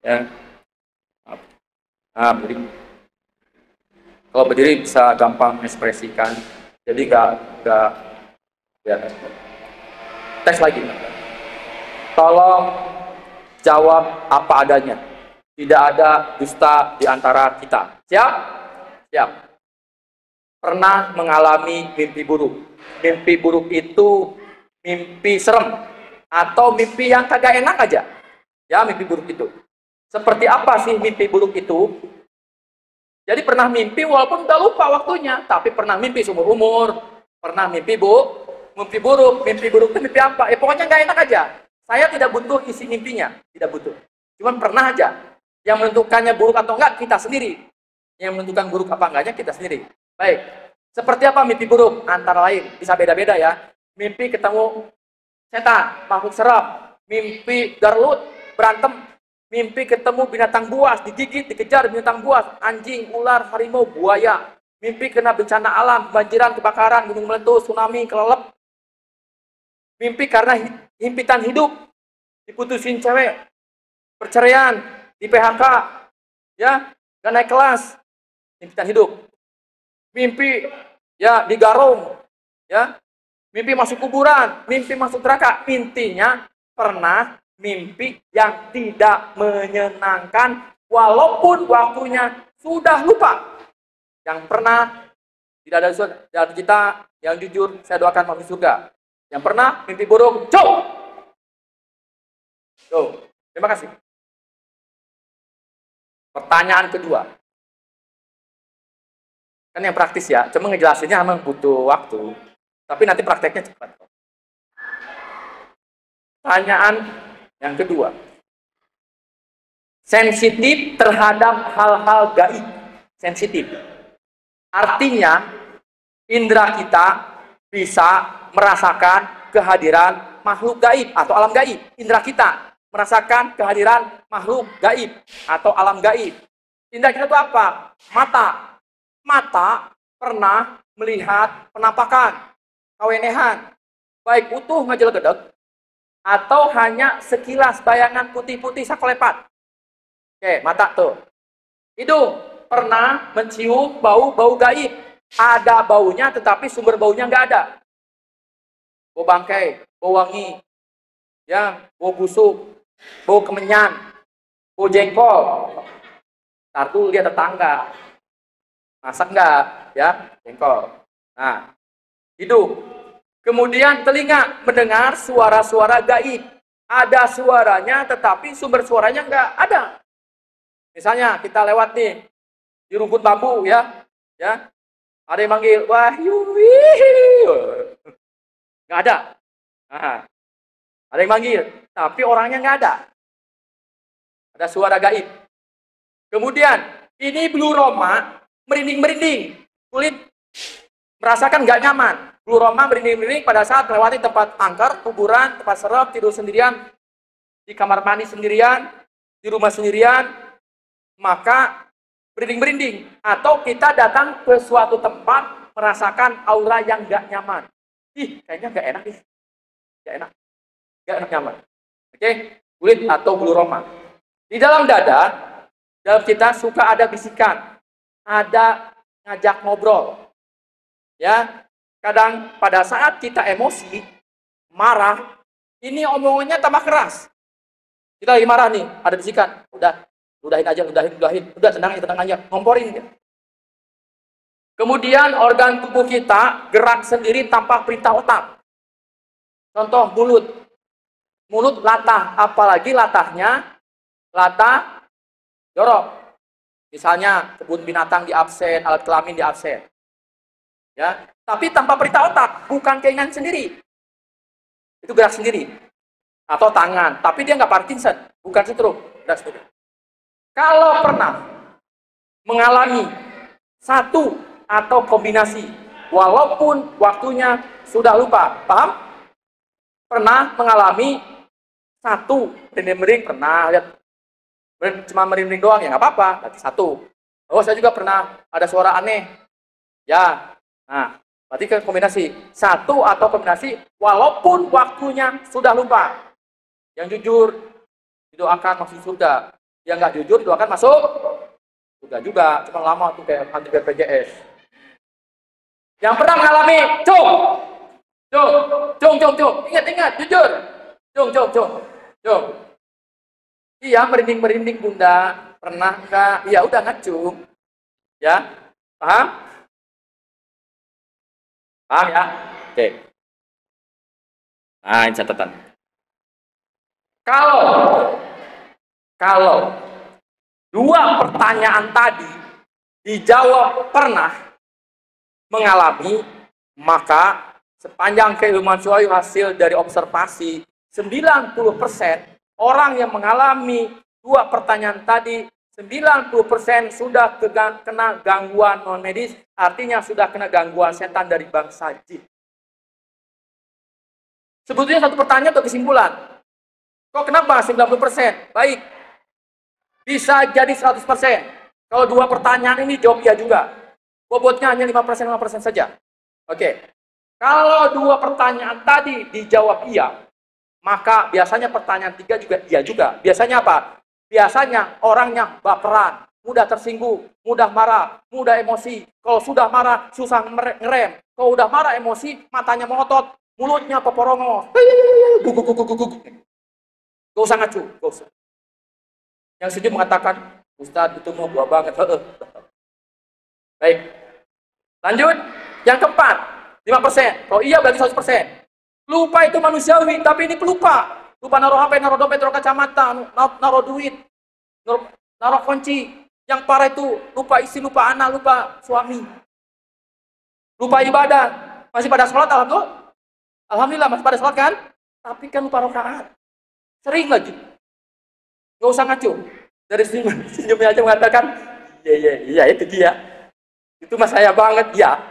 Speaker 1: Ya. Nah, berdiri. Kalau berdiri bisa gampang ekspresikan. Jadi nggak ya. Tes lagi. Tolong jawab apa adanya. Tidak ada dusta di antara kita. Siap? Siap. Pernah mengalami mimpi buruk. Mimpi buruk itu mimpi serem atau mimpi yang kagak enak aja. Ya, mimpi buruk itu. Seperti apa sih mimpi buruk itu? Jadi pernah mimpi walaupun udah lupa waktunya, tapi pernah mimpi seumur umur, pernah mimpi buruk. Mimpi buruk itu mimpi apa? Pokoknya nggak enak aja. Saya tidak butuh isi mimpinya, tidak butuh. Cuman pernah aja. Yang menentukannya buruk atau enggak kita sendiri. Yang menentukan buruk apa enggaknya kita sendiri. Baik. Seperti apa mimpi buruk? Antara lain bisa beda-beda ya. Mimpi ketemu setan, makhluk seram, mimpi garlut, berantem. Mimpi ketemu binatang buas, digigit, dikejar binatang buas, anjing, ular, harimau, buaya. Mimpi kena bencana alam, banjiran, kebakaran, gunung meletus, tsunami, kelelep. Mimpi karena himpitan hidup, diputusin cewek, perceraian, di PHK, ya, gak naik kelas, himpitan hidup. Mimpi, ya, digarung, ya, mimpi masuk kuburan, mimpi masuk neraka. Intinya pernah mimpi yang tidak menyenangkan walaupun waktunya sudah lupa. Yang pernah tidak ada dari kita yang jujur, saya doakan masuk surga. Yang pernah mimpi buruk, jauh. Terima kasih. Pertanyaan kedua. Kan yang praktis ya, cuma ngejelasinnya memang butuh waktu. Tapi nanti prakteknya cepat. Pertanyaan yang kedua, sensitif terhadap hal-hal gaib. Sensitif. Artinya, indera kita bisa merasakan kehadiran makhluk gaib atau alam gaib. Indera kita merasakan kehadiran makhluk gaib atau alam gaib. Indera kita itu apa? Mata. Mata pernah melihat penampakan, kawenehan, baik utuh ngajelegedeg, atau hanya sekilas bayangan putih-putih sakolepat. Oke, mata tuh. Hidung pernah mencium bau-bau gaib. Ada baunya tetapi sumber baunya nggak ada. Bau bangkai, bau wangi.
Speaker 3: ya, bau busuk, bau kemenyan, bau jengkol. Ntar tuh lihat tetangga, masak nggak, ya, jengkol. Nah, hidung. Kemudian telinga mendengar suara-suara gaib. Ada suaranya, tetapi sumber suaranya nggak ada. Misalnya kita lewat nih di rumput bambu, ya, ada yang manggil, Wahyu, nggak ada. Nah, ada yang manggil, tapi orangnya nggak ada. Ada suara gaib. Kemudian ini bulu roma merinding-merinding, kulit merasakan nggak nyaman. Bulu roma merinding-merinding pada saat melewati tempat angker, kuburan, tempat serem, tidur sendirian, di kamar mandi sendirian, di rumah sendirian, maka merinding-merinding. Atau kita datang ke suatu tempat merasakan aura yang nggak nyaman. Ih, kayaknya nggak enak nih. Nggak enak nyaman. Oke, kulit atau bulu roma. Di dalam dada, dalam kita suka ada bisikan, ada ngajak ngobrol. Ya, kadang pada saat kita emosi, marah, ini omongannya tambah keras. Kita lagi marah nih, ada bisikan, udahin aja, udah tenang aja, ngomporin. Ya. Kemudian organ tubuh kita gerak sendiri tanpa perintah otak. Contoh mulut latah, apalagi latahnya latah jorok. Misalnya kebun binatang di absen, alat kelamin di absen. Ya, tapi tanpa perintah otak, bukan keinginan sendiri. Itu gerak sendiri. Atau tangan, tapi dia nggak Parkinson, bukan stroke, gerak sendiri. Kalau pernah mengalami satu atau kombinasi, walaupun waktunya sudah lupa, paham? Pernah mengalami satu, merinding pernah, lihat, cuma merinding doang ya nggak apa-apa, berarti satu. Oh, saya juga pernah ada suara aneh, ya. Nah, berarti kan kombinasi satu atau kombinasi, walaupun waktunya sudah lupa. Yang jujur didoakan masuk surga, yang nggak jujur didoakan masuk surga juga. Cuma lama tuh kayak anti BPJS. Yang pernah mengalami, cung, ingat, jujur, cung. Iya, merinding bunda, pernah nggak? Iya, udah ngacung, ya, paham? Paham ya? Oke. Nah, ini catatan. Kalau dua pertanyaan tadi dijawab pernah mengalami, maka sepanjang keilmuan Wahyu hasil dari observasi, 90% orang yang mengalami dua pertanyaan tadi, 90% sudah kena gangguan non medis, artinya sudah kena gangguan setan dari bangsa jin. Sebetulnya satu pertanyaan untuk kesimpulan. Kok kenapa 90%? Baik. Bisa jadi 100%. Kalau dua pertanyaan ini jawab iya juga. Bobotnya hanya 5% saja. Oke. Kalau dua pertanyaan tadi dijawab iya, maka biasanya pertanyaan 3 juga iya juga. Biasanya apa? Biasanya orangnya baperan, mudah tersinggung, mudah marah, mudah emosi. Kalau sudah marah, susah ngerem. Kalau udah marah emosi, matanya melotot, mulutnya peporongo. Gak usah ngacu, gak usah. Yang setuju mengatakan, Ustadz itu mau buah banget. Baik. Lanjut. Yang keempat, 5%. Kalau iya berarti 100%. Lupa itu manusiawi, tapi ini pelupa. Lupa naruh HP, naruh dompet, naruh kacamata, naruh duit, naruh kunci. Yang parah itu lupa istri, lupa anak, lupa suami. Lupa ibadah. Masih pada sholat, alhamdulillah masih pada sholat kan? Tapi kan lupa rakaat. Sering lagi. Gak usah ngacu. Dari senyumnya aja mengatakan, iya itu dia. Itu mas saya banget, ya.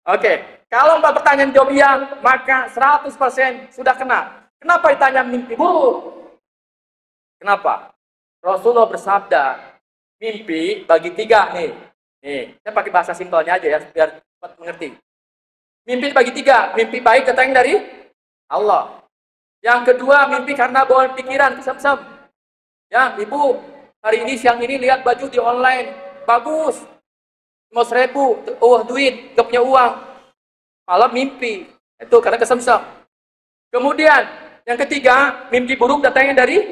Speaker 3: Oke. Kalau 4 pertanyaan jawab iya, maka 100% sudah kena. Kenapa ditanya mimpi buruk? Kenapa? Rasulullah bersabda, mimpi bagi 3 nih. Saya pakai bahasa simpelnya aja ya, biar cepat mengerti. Mimpi bagi 3. Mimpi baik datang dari Allah. Yang kedua, mimpi karena bawaan pikiran, kesem-sem. Ya, ibu, hari ini, siang ini lihat baju di online. Bagus. 5.000, duit, gak punya uang. Malam mimpi. Itu karena kesem-sem. Kemudian, Yang ketiga, mimpi buruk datangnya dari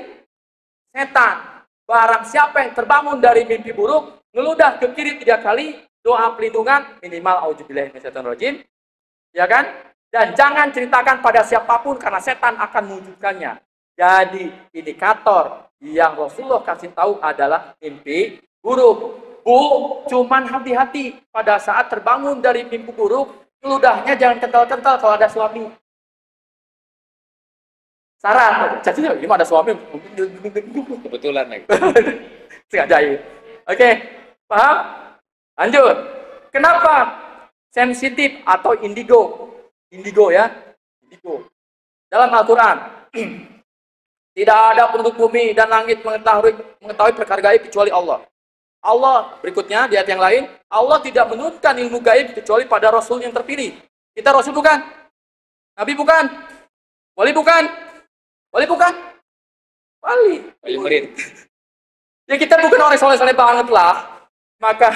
Speaker 3: setan. Barang siapa yang terbangun dari mimpi buruk, ngeludah ke kiri 3 kali, doa pelindungan, minimal auzubillahi minasyaitonirrajim, ya kan? Dan jangan ceritakan pada siapapun karena setan akan mewujudkannya. Jadi indikator yang Rasulullah kasih tahu adalah mimpi buruk. Bu, cuman hati-hati pada saat terbangun dari mimpi buruk, ludahnya jangan kental-kental kalau ada suami. Saran, jadi gimana ada suami?
Speaker 2: Kebetulan lagi.
Speaker 3: Sengaja. Oke, paham? Lanjut. Kenapa sensitif atau indigo? Indigo ya, indigo. Dalam Al-Quran, tidak ada penduduk bumi dan langit mengetahui perkara gaib kecuali Allah. Allah, berikutnya di ayat yang lain, Allah tidak menurunkan ilmu gaib kecuali pada Rasul yang terpilih. Kita Rasul bukan? Nabi bukan? Wali bukan? Wali bukan? Wali.
Speaker 2: Wali murid.
Speaker 3: Ya kita bukan orang soleh-soleh banget lah. Maka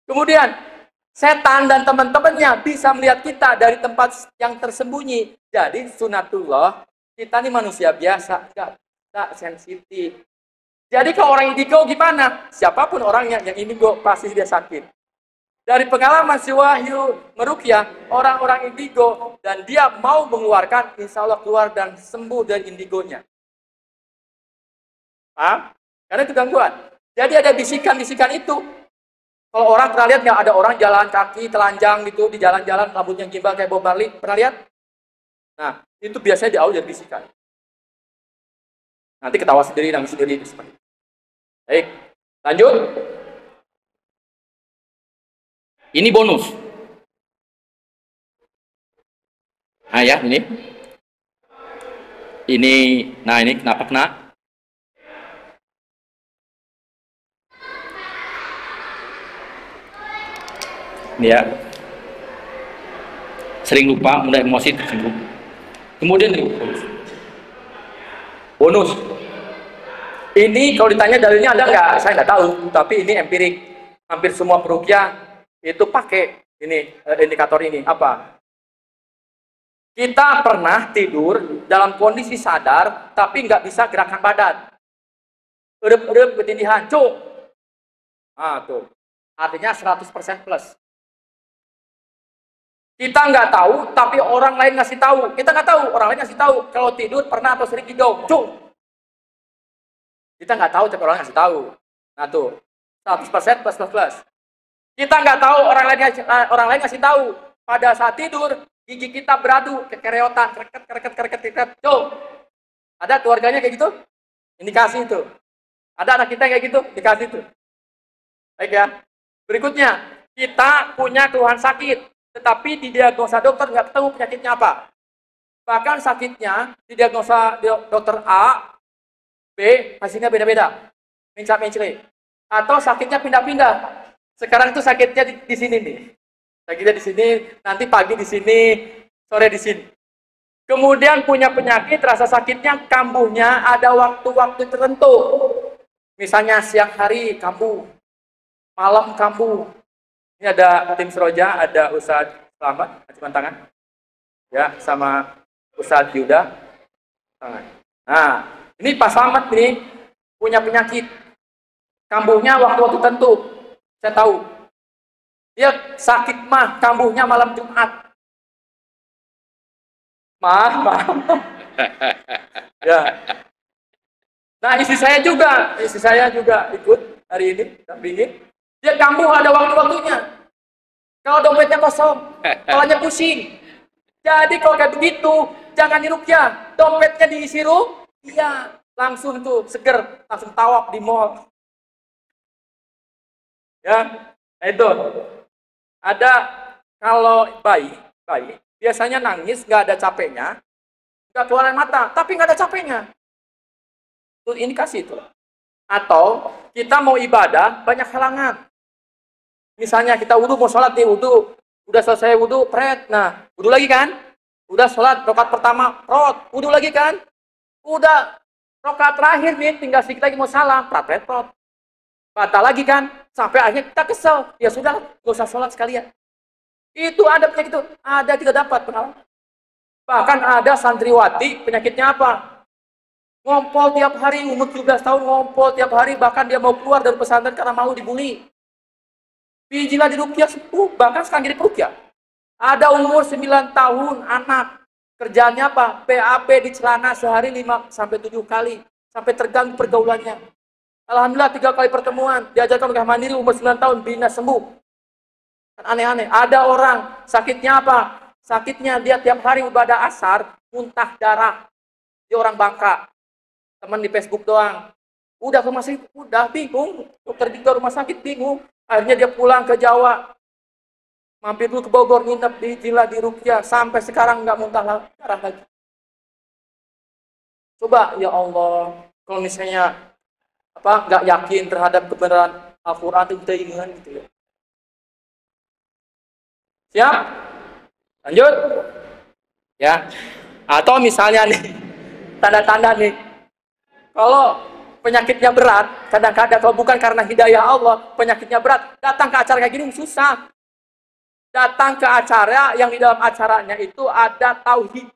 Speaker 3: kemudian setan dan teman-temannya bisa melihat kita dari tempat yang tersembunyi. Jadi sunatullah, kita ini manusia biasa, enggak sensitif. Jadi kalau orang indigo gimana? Siapapun orangnya yang indigo pasti dia sakit. Dari pengalaman si Wahyu meruqyah orang-orang indigo dan dia mau mengeluarkan, insya Allah keluar dan sembuh dari indigonya. Paham? Karena itu gangguan. Jadi ada bisikan-bisikan itu. Kalau orang pernah lihat nggak ada orang jalan kaki telanjang gitu di jalan-jalan rambutnya gimbal kayak Bob Marley, pernah lihat? Nah, itu biasanya diawali dari bisikan. Nanti ketawa sendiri, nangis sendiri. Baik, lanjut. Ini bonus. Nah ya, ini. Nah ini kenapa kena? Ini ya. Sering lupa, mudah emosi, tersinggung. Kemudian ini bonus. Ini kalau ditanya dalilnya ada nggak? Saya nggak tahu, tapi ini empirik. Hampir semua peruqyah itu pakai ini indikator ini. Apa? Kita pernah tidur dalam kondisi sadar, tapi nggak bisa gerakan badan. Urep-urep ketindihan, cuk. Ah, tuh. Artinya 100% plus. Kita nggak tahu, tapi orang lain ngasih tahu. Kita nggak tahu, orang lain ngasih tahu. Kalau tidur pernah atau sering hidau, cuk. Kita nggak tahu, tapi orang ngasih tahu. Nah tuh, 100% plus plus plus. Kita nggak tahu, orang lain ngasih tahu. Pada saat tidur, gigi kita beradu, kekereotan, kereket, cuk. Ada keluarganya kayak gitu? Indikasi itu. Ada anak kita kayak gitu? Indikasi itu. Baik ya. Berikutnya, kita punya keluhan sakit. Tetapi di diagnosa dokter nggak tahu penyakitnya apa. Bahkan sakitnya di diagnosa dokter A, B, hasilnya beda-beda. Mencap-mencri. Atau sakitnya pindah-pindah. Sekarang itu sakitnya di sini nih. Sakitnya di sini, nanti pagi di sini, sore di sini. Kemudian punya penyakit, rasa sakitnya kambuhnya ada waktu-waktu tertentu. Misalnya siang hari kambuh, malam kambuh. Ini ada tim Seroja, ada Ustadz Selamat, ajukan tangan. Ya, sama Ustadz Yuda. Tangan. Nah, ini Pak Selamat nih, punya penyakit. Kambuhnya waktu-waktu tertentu. Saya tahu. Dia sakit mah, kambuhnya malam Jumat. Mah. Ya. Nah, istri saya juga ikut hari ini, dampingin. Dia kambuh ada waktu-waktunya. Kalau dompetnya kosong, kepalanya pusing. Jadi kalau kayak begitu, jangan diruqyah. Dompetnya diisi iya, langsung tuh seger, langsung tawaf di mall. Ya, nah itu. Ada kalau bayi biasanya nangis, nggak ada capeknya, nggak keluar air mata, tapi nggak ada capeknya. Itu indikasi itu. Atau kita mau ibadah banyak halangan. Misalnya kita wudhu, mau sholat nih, wudhu. Udah selesai wudhu, pret. Nah, wudhu lagi kan? Udah sholat, rakaat pertama, prot. Wudhu lagi kan? Udah rakaat terakhir nih, tinggal sedikit lagi mau salam, pret. Batal lagi kan? Sampai akhirnya kita kesel. Ya sudah, gak usah sholat sekalian. Itu ada penyakit itu. Ada, kita dapat pengalaman. Bahkan ada santriwati, penyakitnya apa? Ngompol tiap hari, umur 17 tahun ngompol tiap hari, bahkan dia mau keluar dari pesantren karena malu dibully. Bijilah di rukyah sembuh, bahkan sekarang jadi perukyah. Ada umur 9 tahun anak, kerjanya apa? PAP di celana sehari 5-7 kali, sampai terganggu pergaulannya. Alhamdulillah 3 kali pertemuan, diajarkan nikah mandiri umur 9 tahun, bina sembuh. Kan aneh-aneh. Ada orang, sakitnya apa? Sakitnya dia tiap hari ibadah asar, muntah darah. Dia orang Bangka, teman di Facebook doang. Udah ke rumah sakit, udah bingung. Dokter juga rumah sakit bingung. Akhirnya dia pulang ke Jawa. Mampir dulu ke Bogor, nginep di Jila, di Rukyah. Sampai sekarang nggak muntah darah lagi. Coba, ya Allah, kalau misalnya nggak yakin terhadap kebenaran Al-Quran itu kita ingat gitu ya. Siap? Lanjut? Ya. Atau misalnya nih, tanda-tanda nih. Kalau penyakitnya berat, kadang-kadang kalau bukan karena hidayah Allah, penyakitnya berat, datang ke acara kayak gini susah. Datang ke acara yang di dalam acaranya itu ada tauhid,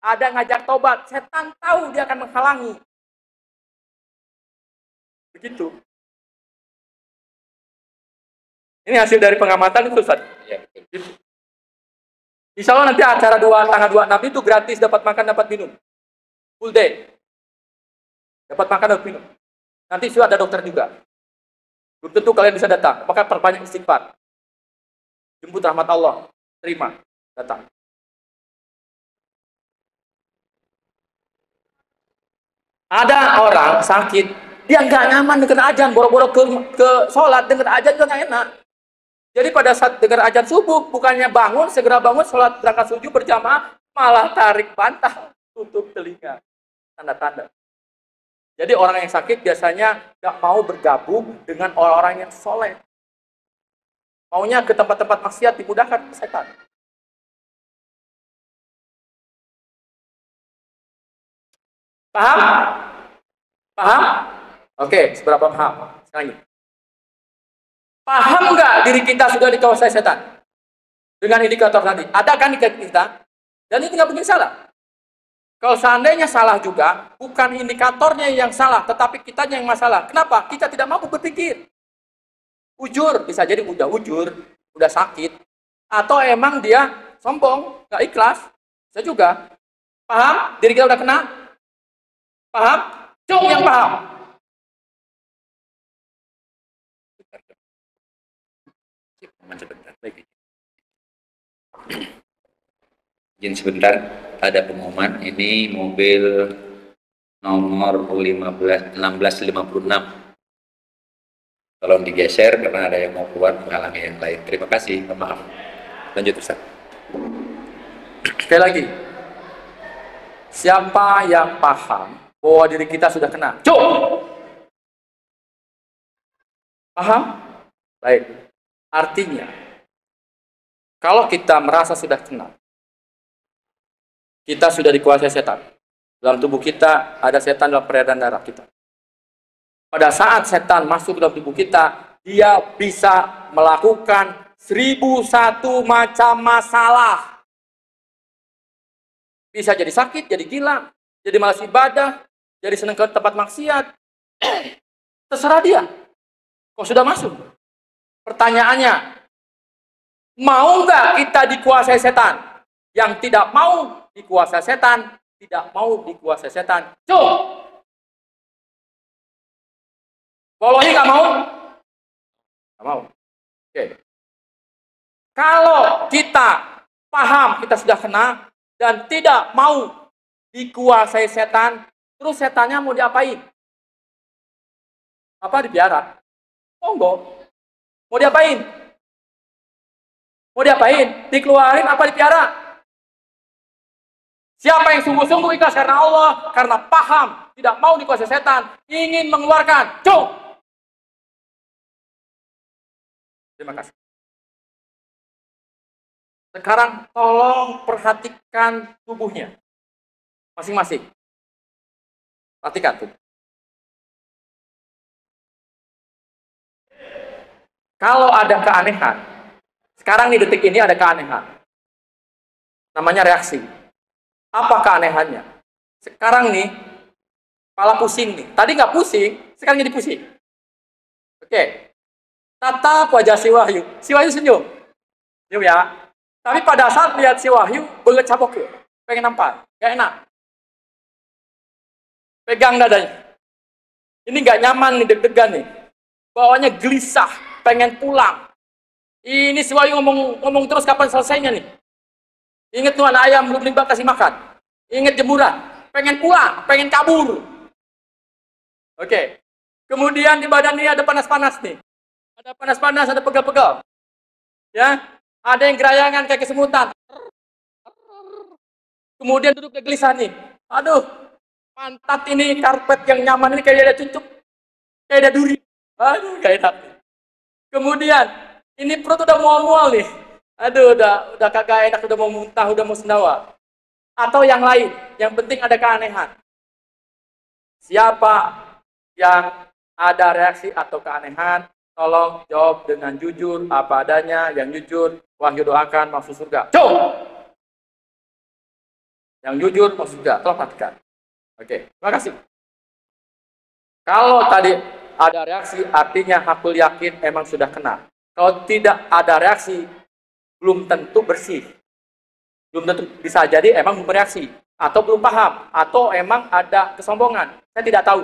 Speaker 3: ada ngajak tobat. Setan tahu dia akan menghalangi. Begitu. Ini hasil dari pengamatan itu, Ustaz.
Speaker 2: Ya, betul.
Speaker 3: Gitu. Insya Allah nanti acara tanggal 26 itu gratis, dapat makan, dapat minum. Full day. Dapat makan, dapat minum. Nanti sudah ada dokter juga. Belum tentu kalian bisa datang. Maka perbanyak istighfar. Jemput rahmat Allah. Terima. Datang. Ada orang sakit, dia nggak nyaman dengar ajan, boro-boro ke sholat, dengar ajan juga nggak enak. Jadi pada saat dengar ajan subuh, bukannya bangun, segera bangun, sholat berangkat subuh berjamaah, malah tarik bantal, tutup telinga. Tanda-tanda. Jadi orang yang sakit biasanya nggak mau bergabung dengan orang-orang yang soleh. Maunya ke tempat-tempat maksiat, dimudahkan setan. Paham? Paham? Oke, seberapa paham? Sekarang ini. Paham nggak diri kita sudah dikuasai setan? Dengan indikator tadi. Ada kan indikator kita? Dan itu nggak mungkin salah. Kalau seandainya salah juga, bukan indikatornya yang salah, tetapi kitanya yang masalah. Kenapa? Kita tidak mampu berpikir. Ujur, bisa jadi udah ujur, udah sakit. Atau emang dia sombong, nggak ikhlas. Bisa juga. Paham? Diri kita udah kena? Paham? Cung yang paham.
Speaker 2: Sebentar lagi. Izin sebentar, ada pengumuman. Ini mobil nomor 1656. Tolong digeser karena ada yang mau keluar menghalangi yang lain. Terima kasih. Maaf. Lanjut, Ustaz.
Speaker 3: Sekali lagi. Siapa yang paham bahwa diri kita sudah kena? Cung! Paham? Baik. Artinya, kalau kita merasa sudah kena, kita sudah dikuasai setan. Dalam tubuh kita ada setan dalam peredaran darah kita. Pada saat setan masuk dalam tubuh kita, dia bisa melakukan 1001 macam masalah. Bisa jadi sakit, jadi gila, jadi malas ibadah, jadi senang ke tempat maksiat. Terserah dia. Kok sudah masuk? Pertanyaannya, mau nggak kita dikuasai setan? Yang tidak mau dikuasai setan, tidak mau dikuasai setan. Cuk! Wallahi nggak mau? Nggak mau. Oke. Kalau kita paham kita sudah kena dan tidak mau dikuasai setan, terus setannya mau diapain? Apa dibiara? Monggo. Mau diapain? Mau diapain? Dikeluarin apa dipiara? Siapa yang sungguh-sungguh ikhlas karena Allah, karena paham, tidak mau dikuasai setan, ingin mengeluarkan, cung! Terima kasih. Sekarang tolong perhatikan tubuhnya. Masing-masing. Perhatikan tubuh. Kalau ada keanehan, sekarang di detik ini ada keanehan. Namanya reaksi. Apa keanehannya? Sekarang nih, kepala pusing nih. Tadi nggak pusing, sekarang jadi pusing. Oke. Tatap wajah si Wahyu. Si Wahyu senyum. Senyum ya. Tapi pada saat lihat si Wahyu, belet cabok ke. Pengen nampar. Gak enak. Pegang dadanya. Ini nggak nyaman nih, deg-degan nih. Bawahnya gelisah, pengen pulang. Ini si Wahyu ngomong terus kapan selesainya nih. Ingat tuh anak ayam belum dibak kasih makan. Ingat jemuran. Pengen pulang, pengen kabur. Oke. Kemudian di badan ini ada panas-panas nih. Ada panas-panas, ada pegal-pegal. Ya, ada yang gerayangan kayak kesemutan. Kemudian duduk gelisah nih. Aduh, pantat ini karpet yang nyaman ini kayak ada cucuk. Kayak ada duri. Aduh, kayak enak. Kemudian, ini perut udah mual-mual nih. Aduh, udah kagak enak, udah mau muntah, udah mau sendawa. Atau yang lain, yang penting ada keanehan. Siapa yang ada reaksi atau keanehan, tolong jawab dengan jujur, apa adanya, yang jujur, Wahyu doakan masuk surga. Jom! Yang jujur masuk surga, tolong perhatikan. Oke, terima kasih. Kalau tadi ada reaksi, artinya hakul yakin emang sudah kena. Kalau tidak ada reaksi, belum tentu bersih. Belum tentu, bisa jadi emang belum bereaksi. Atau belum paham. Atau emang ada kesombongan. Saya tidak tahu.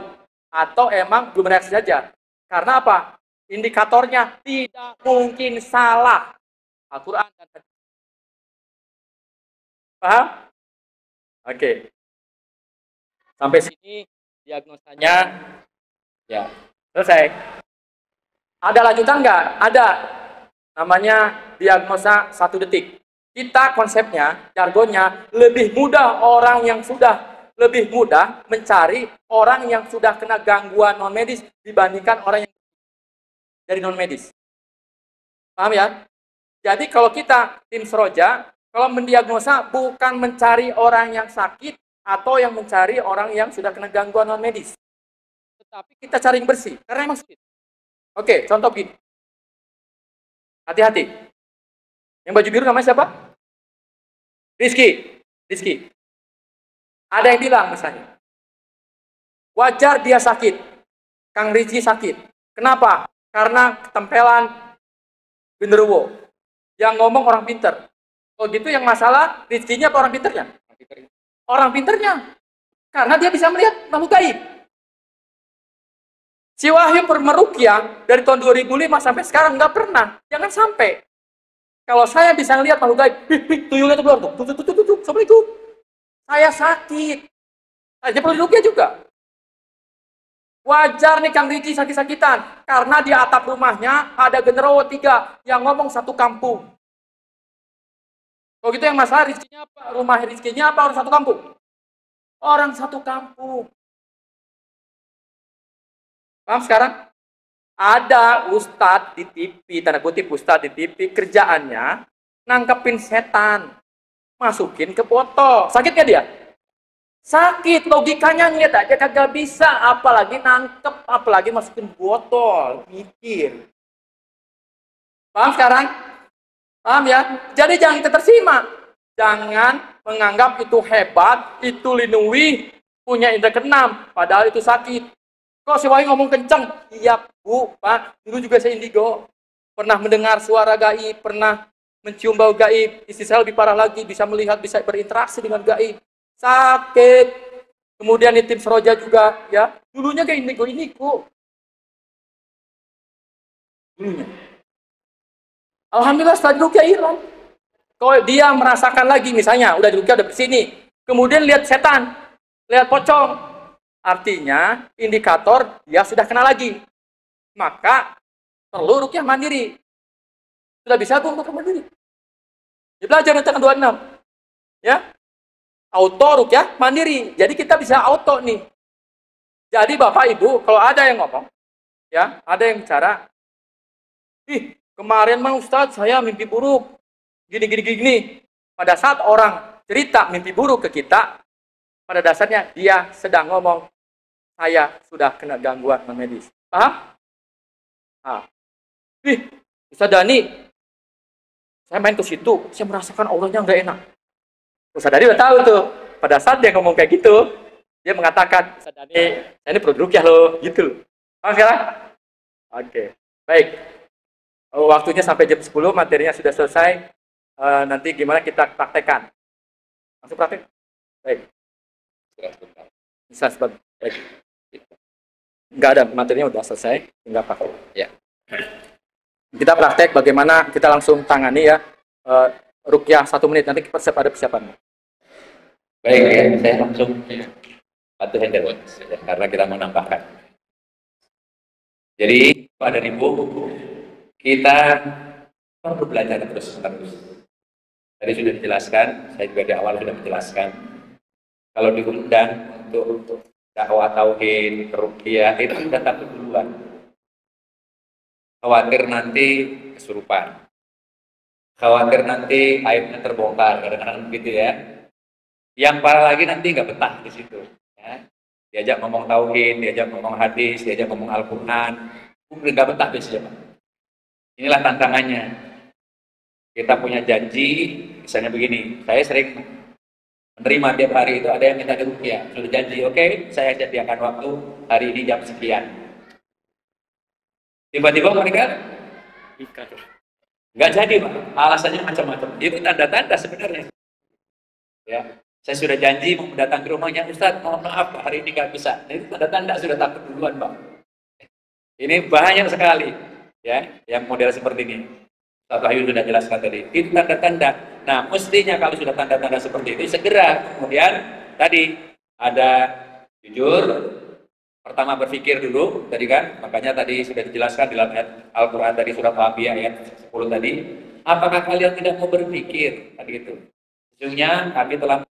Speaker 3: Atau emang belum bereaksi saja. Karena apa? Indikatornya tidak mungkin salah. Al-Quran dan hadis. Paham? Oke. Sampai sini diagnosanya ya selesai. Ada lanjutan nggak? Ada. Namanya diagnosa 1 detik. Kita konsepnya, jargonnya, lebih mudah lebih mudah mencari orang yang sudah kena gangguan non medis dibandingkan orang yang dari non medis. Paham ya? Jadi kalau kita tim Seroja, kalau mendiagnosa bukan mencari orang yang sakit atau yang mencari orang yang sudah kena gangguan non medis. Tetapi kita cari yang bersih, karena emang sakit. Oke, contoh gini. Hati-hati. Yang baju biru namanya siapa? Rizky. Ada yang bilang misalnya, wajar dia sakit. Kang Rizky sakit. Kenapa? Karena ketempelan genderuwo. Yang ngomong orang pinter. Oh gitu, yang masalah Rizky-nya apa orang pinternya? Orang pinternya. Karena dia bisa melihat makhluk gaib. Si Wahyu meruqyah dari tahun 2005 sampai sekarang nggak pernah. Jangan sampai. Kalau saya bisa ngelihat makhluk gaib, tuyulnya itu keluar tuh. Assalamualaikum. Saya sakit. Saya perlu ruqyah juga. Wajar nih Kang Riki sakit-sakitan. Karena di atap rumahnya ada genderuwo 3 yang ngomong satu kampung. Kalau gitu yang masalah rizkinya apa? Rumah rizkinya apa orang satu kampung? Orang satu kampung. Paham sekarang? Ada ustadz di TV, tanda kutip ustadz di TV, kerjaannya nangkepin setan, masukin ke botol. Sakit nggak dia? Sakit, logikanya ngeliat aja kagak bisa, apalagi nangkep, apalagi masukin botol, mikir. Paham sekarang? Paham ya? Jadi jangan ketersima. Jangan menganggap itu hebat, itu lindungi, punya indra keenam, padahal itu sakit. Kok si Wahyu ngomong kenceng? Iya Bu, Pak, dulu juga saya indigo. Pernah mendengar suara gaib, pernah mencium bau gaib. Istri saya lebih parah lagi, bisa melihat, bisa berinteraksi dengan gaib. Sakit. Kemudian di tim Seroja juga, ya. Dulunya kayak indigo. Dulunya. Alhamdulillah setelah diruqyah hilang. Kalau dia merasakan lagi, misalnya, udah diruqyah, udah bersini. Kemudian lihat setan, lihat pocong. Artinya, indikator dia sudah kena lagi. Maka, perlu ruqyah mandiri. Sudah bisa tuh ruqyah mandiri. Dia belajar di tanggal 26. Ya. Auto ruqyah mandiri. Jadi kita bisa auto nih. Jadi Bapak Ibu, kalau ada yang ngomong, ya, ada yang bicara, ih, kemarin mah Ustadz saya mimpi buruk. Gini. Pada saat orang cerita mimpi buruk ke kita, pada dasarnya dia sedang ngomong, saya sudah kena gangguan medis. Paham? Nah. Ih, Ustaz Dani, saya main ke situ, saya merasakan auranya nggak enak. Ustaz Dani udah tahu tuh. pada saat dia ngomong kayak gitu, dia mengatakan, Ustaz Dhani, saya ini perlu rukyah loh, gitu loh. Paham sekarang? Oke, baik. Waktunya sampai jam 10, materinya sudah selesai. Nanti gimana kita praktekkan? Langsung praktek? Baik. Bisa sebab. Baik. Enggak ada, materinya udah selesai, tinggal praktek.
Speaker 2: Ya.
Speaker 3: Kita praktek bagaimana kita langsung tangani ya. Rukyah 1 menit, nanti kita ada persiapannya.
Speaker 2: Baik ya, saya langsung bantu handle karena kita mau nambahkan. Jadi pada Ibu, kita perlu belajar terus. Tadi sudah dijelaskan, saya juga di awal sudah menjelaskan. Kalau diundang untuk dakwah tauhid, ruqyah, itu sudah takut duluan. Khawatir nanti kesurupan. Khawatir nanti aibnya terbongkar, kadang-kadang begitu ya. Yang parah lagi nanti nggak betah di situ. Ya. Diajak ngomong tauhid, diajak ngomong hadis, diajak ngomong Al-Quran, nggak betah biasanya. Inilah tantangannya. Kita punya janji, misalnya begini, saya sering menerima tiap hari itu ada yang minta diruqyah, sudah janji, oke, saya sediakan waktu hari ini jam sekian. Tiba-tiba mereka nggak jadi, Pak. Alasannya macam-macam. Itu tanda-tanda sebenarnya. Ya, saya sudah janji mau datang ke rumahnya, Ustaz, mohon maaf, hari ini nggak bisa. Nah, itu tanda-tanda sudah takut duluan, Pak. Ini banyak sekali, ya, yang model seperti ini. Ustaz Wahyu sudah jelaskan tadi. Itu tanda-tanda. Nah, mestinya kalau sudah tanda-tanda seperti itu, segera kemudian tadi ada jujur. Pertama berpikir dulu, tadi kan, makanya tadi sudah dijelaskan di dalam ayat Al-Quran tadi surat Al-Anbiya ayat 10 tadi. Apakah kalian tidak mau berpikir? Tadi itu. Sesungguhnya kami telah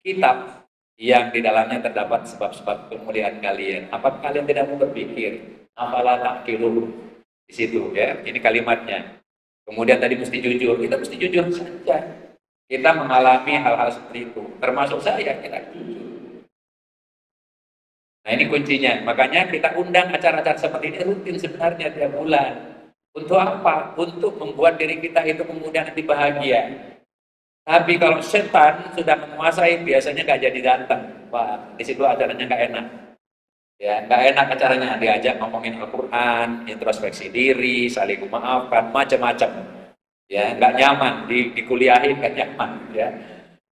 Speaker 2: kitab yang di dalamnya terdapat sebab-sebab kemuliaan kalian. Apakah kalian tidak mau berpikir? Apalah ta'qilun di situ ya. Ini kalimatnya. Kemudian tadi mesti jujur. Kita mesti jujur saja. Kita mengalami hal-hal seperti itu. Termasuk saya, kita jujur. Nah ini kuncinya, makanya kita undang acara-acara seperti ini rutin sebenarnya tiap bulan. Untuk apa? Untuk membuat diri kita itu kemudian nanti bahagia. Tapi kalau setan sudah menguasai, biasanya nggak jadi datang. Wah, di situ acaranya nggak enak. Ya, nggak enak acaranya. Diajak ngomongin Al-Quran, introspeksi diri, saling memaafkan, macam-macam. Ya, nggak nyaman, dikuliahin nggak nyaman. Ya,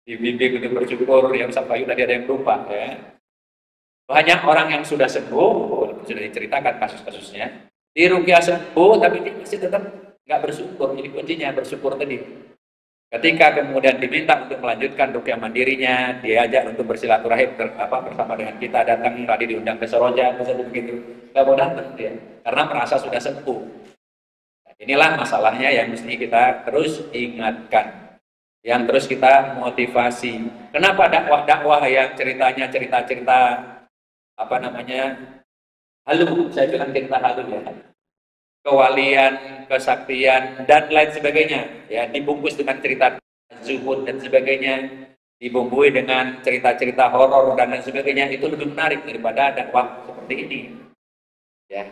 Speaker 2: dibimbing untuk bersyukur, yang sampai tadi ada yang lupa. Ya. Banyak orang yang sudah sembuh, sudah diceritakan kasus-kasusnya, di ruqyah sembuh, tapi dia masih tetap nggak bersyukur. Jadi kuncinya bersyukur tadi. Ketika kemudian diminta untuk melanjutkan ruqyah mandirinya, diajak untuk bersilaturahim bersama dengan kita, datang tadi diundang ke Soroja, misalnya begitu, nggak mau datang dia, karena merasa sudah sembuh. Nah, inilah masalahnya yang mesti kita terus ingatkan, yang terus kita motivasi. Kenapa dakwah-dakwah yang ceritanya cerita-cerita halu, saya bilang cerita halu ya, kewalian, kesaktian dan lain sebagainya ya, dibungkus dengan cerita zuhud dan sebagainya, dibumbui dengan cerita-cerita horor dan lain sebagainya, itu lebih menarik daripada dakwah seperti ini ya.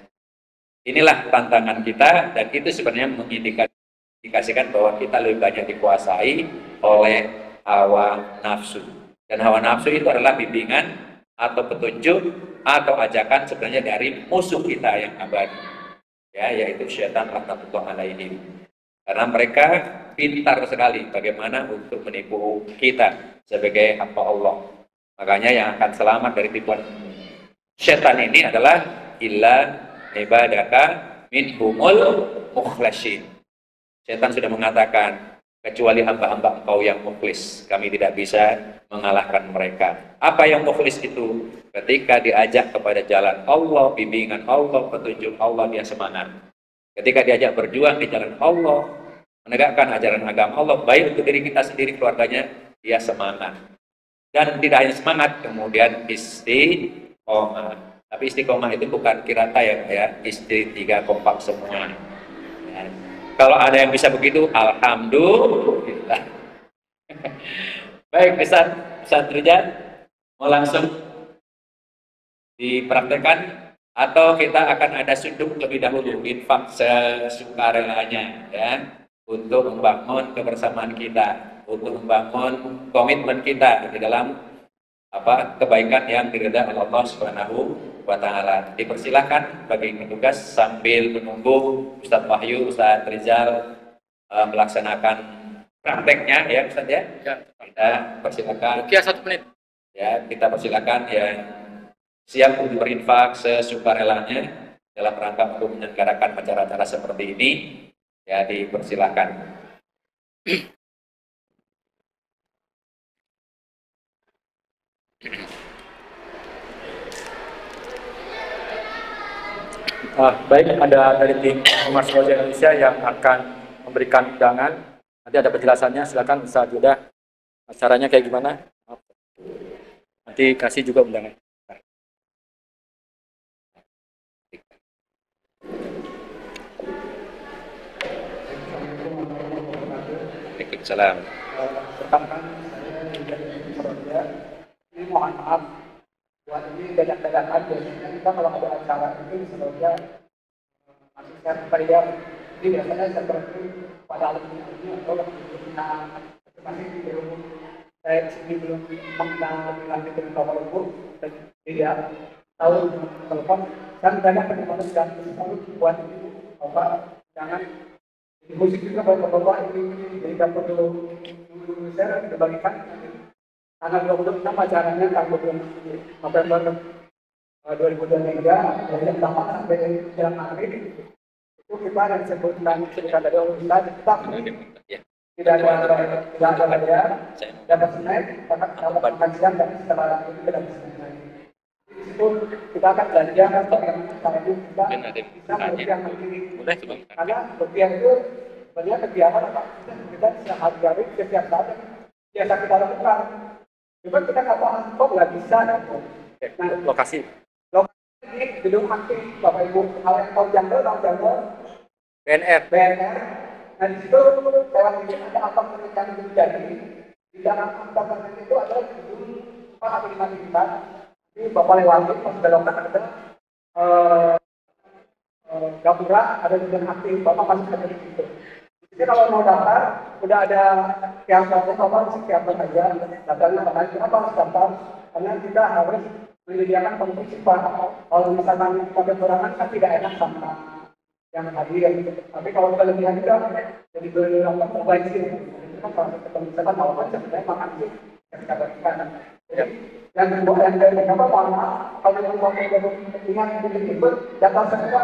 Speaker 2: Inilah tantangan kita, dan itu sebenarnya mengindikasikan bahwa kita lebih banyak dikuasai oleh hawa nafsu, dan hawa nafsu itu adalah bimbingan atau petunjuk atau ajakan sebenarnya dari musuh kita yang abadi ya, yaitu syaitan laknatullah alaihim. Karena mereka pintar sekali bagaimana untuk menipu kita sebagai hamba Allah. Makanya yang akan selamat dari tipuan syaitan ini adalah illa ibadaka minhumul mukhlasin. Syaitan sudah mengatakan, kecuali hamba-hamba engkau yang mukhlis, kami tidak bisa mengalahkan mereka. Apa yang mukhlis itu? Ketika diajak kepada jalan Allah, bimbingan Allah, petunjuk Allah, dia semangat. Ketika diajak berjuang di jalan Allah, menegakkan ajaran agama Allah, baik untuk diri kita sendiri, keluarganya, dia semangat. Dan tidak hanya semangat, kemudian istiqomah. Tapi istiqomah itu bukan kirata ya, istri tiga kompak semua. Ya. Kalau ada yang bisa begitu, alhamdulillah. Baik, Ustaz Rijal, mau langsung dipraktekkan atau kita akan ada sunduk lebih dahulu, infak sesukarelanya ya, untuk membangun kebersamaan kita, untuk membangun komitmen kita di dalam kebaikan yang diridai oleh Allah Subhanahu wa taala. Dipersilakan bagi petugas sambil menunggu Ustadz Wahyu, Ustadz Rizal melaksanakan prakteknya ya Ustadz ya. Kita persilakan.
Speaker 3: Oke, 1 menit.
Speaker 2: Ya, kita persilakan yang siap untuk berinfak sesukarelanya dalam rangka untuk menyelenggarakan acara-acara seperti ini. Ya, dipersilakan.
Speaker 3: Baik, ada dari tim Humas Roja Indonesia yang akan memberikan undangan. Nanti ada penjelasannya, silakan Ustaz Yuda. Acaranya kayak gimana? Nanti kasih juga undangan.
Speaker 2: Waalaikumsalam.
Speaker 4: Pertama saya ini mohon maaf buat ini dadak-dadakan. Biasanya kita kalau ada acara itu sebenarnya masih saya ini biasanya seperti pada alumni atau punya masih belum saya sini belum mengenal lanjut dengan bapak ibu dan tidak tahu telepon dan banyak teman-teman dan selalu buat ini bapak jangan musik juga buat bapak ini jadi dapat dulu saya dibagikan tanggal 26 acaranya tanggal November 2023 dari jam 8 sampai jam maghrib itu kita yang sebutkan dari Ustaz tetap tidak ada bayar dapat snack dapat makan siang dan setelah itu tidak bisa snack di situ kita akan belanja kalau kita bisa memberikan mandiri karena berbiaya itu banyak kegiatan apa kita sehari-hari setiap saat biasa kita lakukan. Cuma kita nggak paham kok nggak bisa. Nah,
Speaker 3: Lokasi
Speaker 4: ini gedung aktif Bapak Ibu kalau yang tahu Janggel
Speaker 3: BNR.
Speaker 4: Nah di situ lewat ini ada apartemen yang terjadi di dalam apartemen itu ada gedung 4 atau 5 tingkat. Ini Bapak lewati pas belokan ada gapura, ada gedung aktif Bapak masih ada di situ. Jadi kalau mau daftar, udah ada kiasnya, Bapak mesti kiasnya aja. Daftarnya apa lagi? Kenapa harus daftar? Karena kita harus menyediakan kondisi Pak. Kalau misalkan pakai perangan kan tidak enak sama yang hadir. Tapi kalau kelebihan juga, jadi berapa terbaik sih. Kalau misalkan awalnya sebenarnya makan sih yang kita berikan. Jadi yang kedua yang dari apa mana? Kalau yang mau kepentingan itu data semua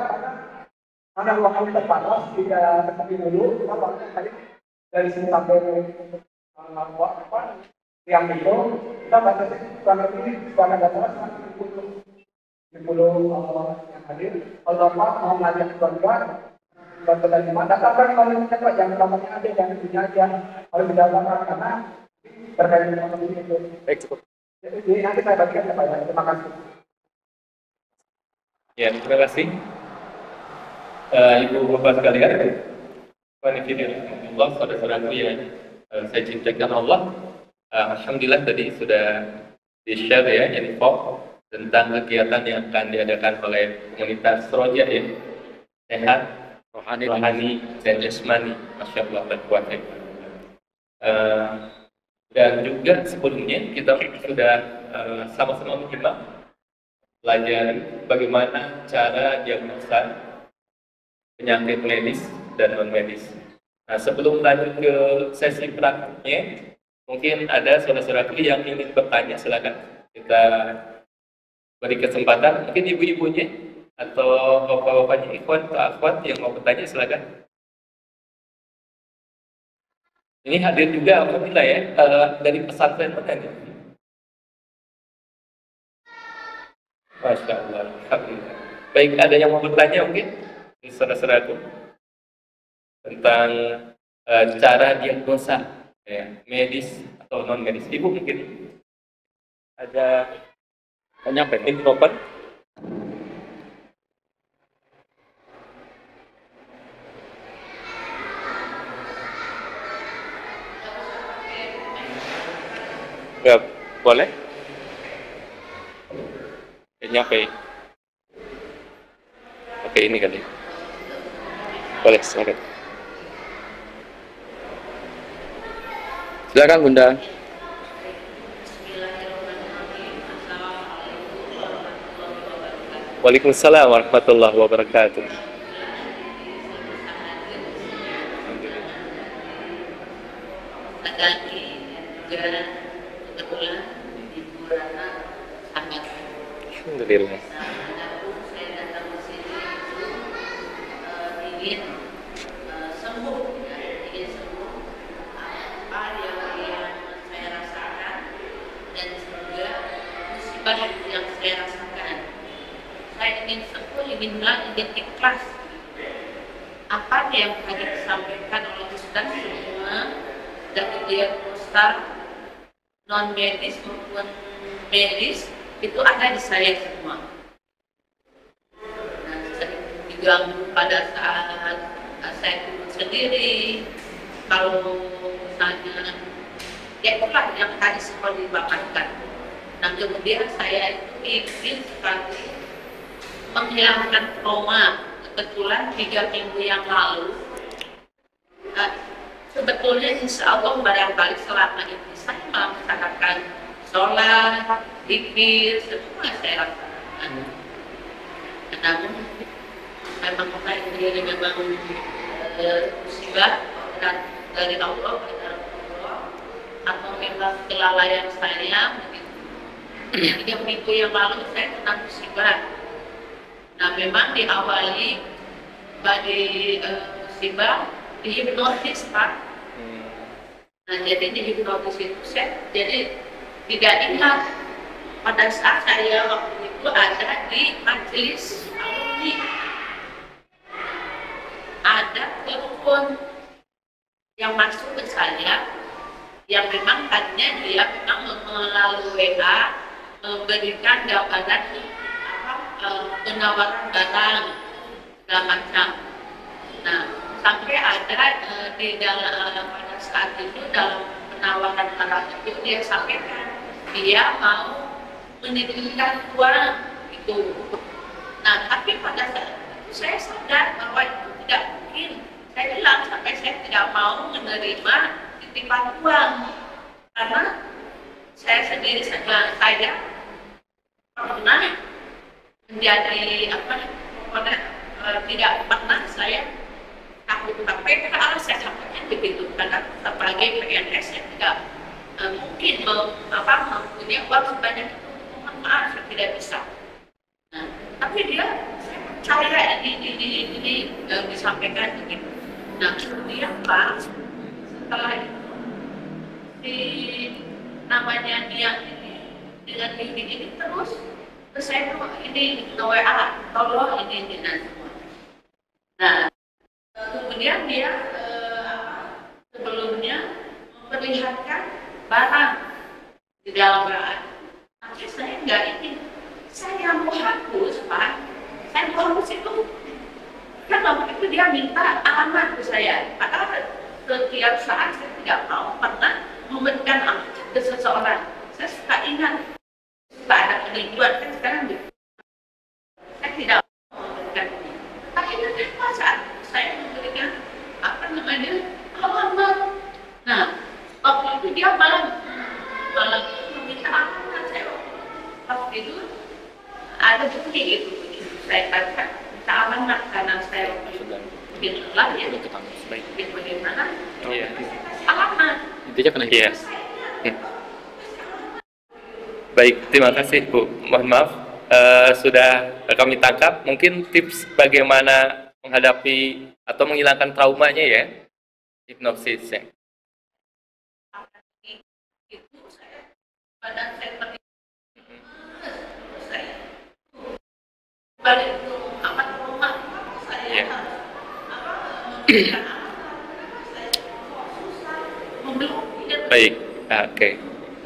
Speaker 4: karena ruangan terbatas tidak seperti dulu. Kita pakai dari sini sampai yang itu kita batasi kurang lebih sebagai dasar 10 yang hadir. Kalau Bapak mau ngajak keluarga bantu dari mana? Daftarkan kalau kita jangan namanya ada yang punya aja kalau didaftarkan karena terkait dengan itu.
Speaker 3: Baik, cukup.
Speaker 4: Jadi nanti saya bagikan kepada terima kasih.
Speaker 1: Ya, terima kasih. Ibu bapak sekalian, Allah, saudara-saudaraku yang saya cintakan Allah. Alhamdulillah tadi sudah di-share ya info tentang kegiatan yang akan diadakan oleh komunitas Roja ya. Sehat, rohani dan jasmani. Masya Allah dan kuatnya. Dan juga sebelumnya kita sudah sama-sama menyimak belajar bagaimana cara diagnosa penyakit medis dan non medis. Nah, sebelum lanjut ke sesi praktiknya, mungkin ada saudara-saudaraku yang ingin bertanya, silakan kita beri kesempatan. Mungkin ibu-ibunya atau bapak-bapaknya, ikhwan atau akhwat yang mau bertanya, silakan. Ini hadir juga alhamdulillah ya dari pesantren mana nih? Masya Allah, alhamdulillah. Baik, ada yang mau bertanya mungkin? Saudara-saudaraku tentang cara diagnosa ya, medis atau non medis. Ibu mungkin ada nyampe open. Ya, boleh? Nyampe. Oke, ini kali. Boleh, silakan. Silakan Bunda. Waalaikumsalam warahmatullahi wabarakatuh. Alhamdulillah.
Speaker 5: Yang saya rasakan, saya ingin sembuh, ingin ikhlas. Apa yang tadi disampaikan oleh Ustaz semua dari diagnosa non medis maupun medis itu ada di saya semua. Nah, sering diganggu pada saat saya turun sendiri. Kalau misalnya, ya itulah yang tadi seperti dipaparkan. Nah, kemudian saya itu ingin sekali menghilangkan trauma. Kebetulan 3 minggu yang lalu, sebetulnya insya Allah barangkali selama ini saya melaksanakan sholat, zikir, semua saya laksanakan. Namun memang ini memang musibah dari Allah, atau memang kelalaian saya. 3 minggu yang lalu saya kena musibah. Nah, memang diawali dari musibah dihipnotis, Pak. Nah, jadi dihipnotis itu saya jadi tidak ingat pada saat saya waktu itu ada di majelis alumni. Ada telepon yang masuk ke saya, yang memang tadinya dia memang melalui WA memberikan gambaran penawaran barang segala macam. Nah, sampai ada di dalam pada saat itu dalam penawaran barang itu dia sampaikan dia mau menitipkan uang itu. Nah, tapi pada saat itu saya sadar bahwa itu tidak mungkin. Saya bilang sampai saya tidak mau menerima titipan uang karena saya sendiri saya pernah menjadi tidak pernah saya takut KPK. Saya sampaikan begitu karena sebagai PNS yang tidak mungkin mempunyai uang sebanyak itu. Mohon maaf, saya tidak bisa. Nah, tapi dia saya percaya ini disampaikan begitu. Nah, kemudian Pak, setelah itu di namanya dia ini dengan ini terus saya ini WA tolong ini semua. Nah, kemudian dia sebelumnya memperlihatkan barang di dalam WA. Tapi saya nggak ingin, saya mau hapus, Pak. Saya mau hapus itu. Kan waktu itu dia minta alamat ke saya. Padahal setiap saat saya tidak mau pernah memberikan alamat ke seseorang. Saya suka ingat, suka ada penipuan. Kan sekarang saya tidak mau memberikan ini. Tapi kenapa saat saya memberikan alamat? Nah, waktu itu dia malah meminta alamat saya. Waktu itu ada bukti gitu. Saya katakan minta alamat karena saya mungkin lelah ya. Mungkin bagaimana? Alamat.
Speaker 1: Intinya kena iya. Baik, terima kasih Bu. Mohon maaf, sudah kami tangkap. Mungkin tips bagaimana menghadapi atau menghilangkan traumanya ya, hipnosis ya.
Speaker 5: Itu saya badan saya pergi, saya balik ke rumah saya
Speaker 1: Baik, oke.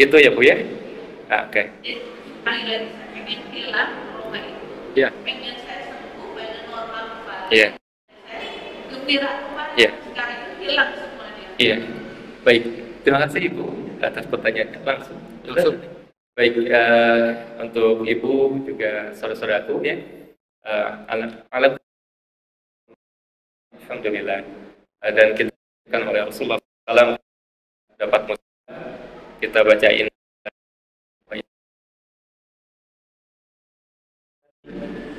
Speaker 1: Itu ya Bu ya. Oke.
Speaker 5: Panggilan saya pengen hilang rumah itu.
Speaker 1: Ya.
Speaker 5: Pengen saya sembuh, pengen normal kembali.
Speaker 1: Iya.
Speaker 5: Saya gembira kembali.
Speaker 1: Iya.
Speaker 5: Sekarang itu hilang semuanya.
Speaker 1: Iya. Baik. Terima kasih Ibu atas pertanyaannya langsung. Baik, untuk Ibu juga saudara-saudaraku ya. Alhamdulillah. Dan kita kan oleh Rasulullah SAW dapat kita bacain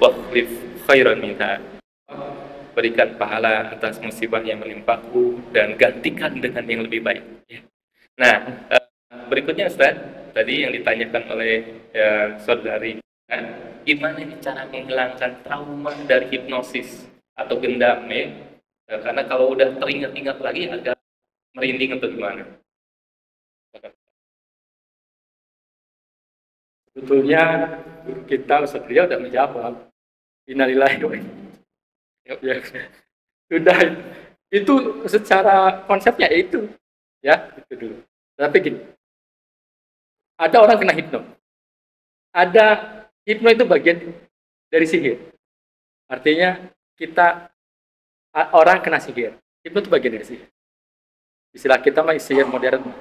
Speaker 1: wakhlif khairan minha, berikan pahala atas musibah yang menimpaku dan gantikan dengan yang lebih baik. Nah, berikutnya Ustaz, tadi yang ditanyakan oleh saudari, gimana nih cara menghilangkan trauma dari hipnosis atau gendam ya? Karena kalau udah teringat-ingat lagi agak merinding atau gimana?
Speaker 3: Sebetulnya kita Ustaz Ria udah menjawab. Innalillahi wa ya, sudah itu secara konsepnya itu ya itu dulu. Tapi gini, ada orang kena hipno, ada hipno itu bagian dari sihir. Artinya orang kena sihir, hipno itu bagian dari sihir. Istilah kita mah sihir modern,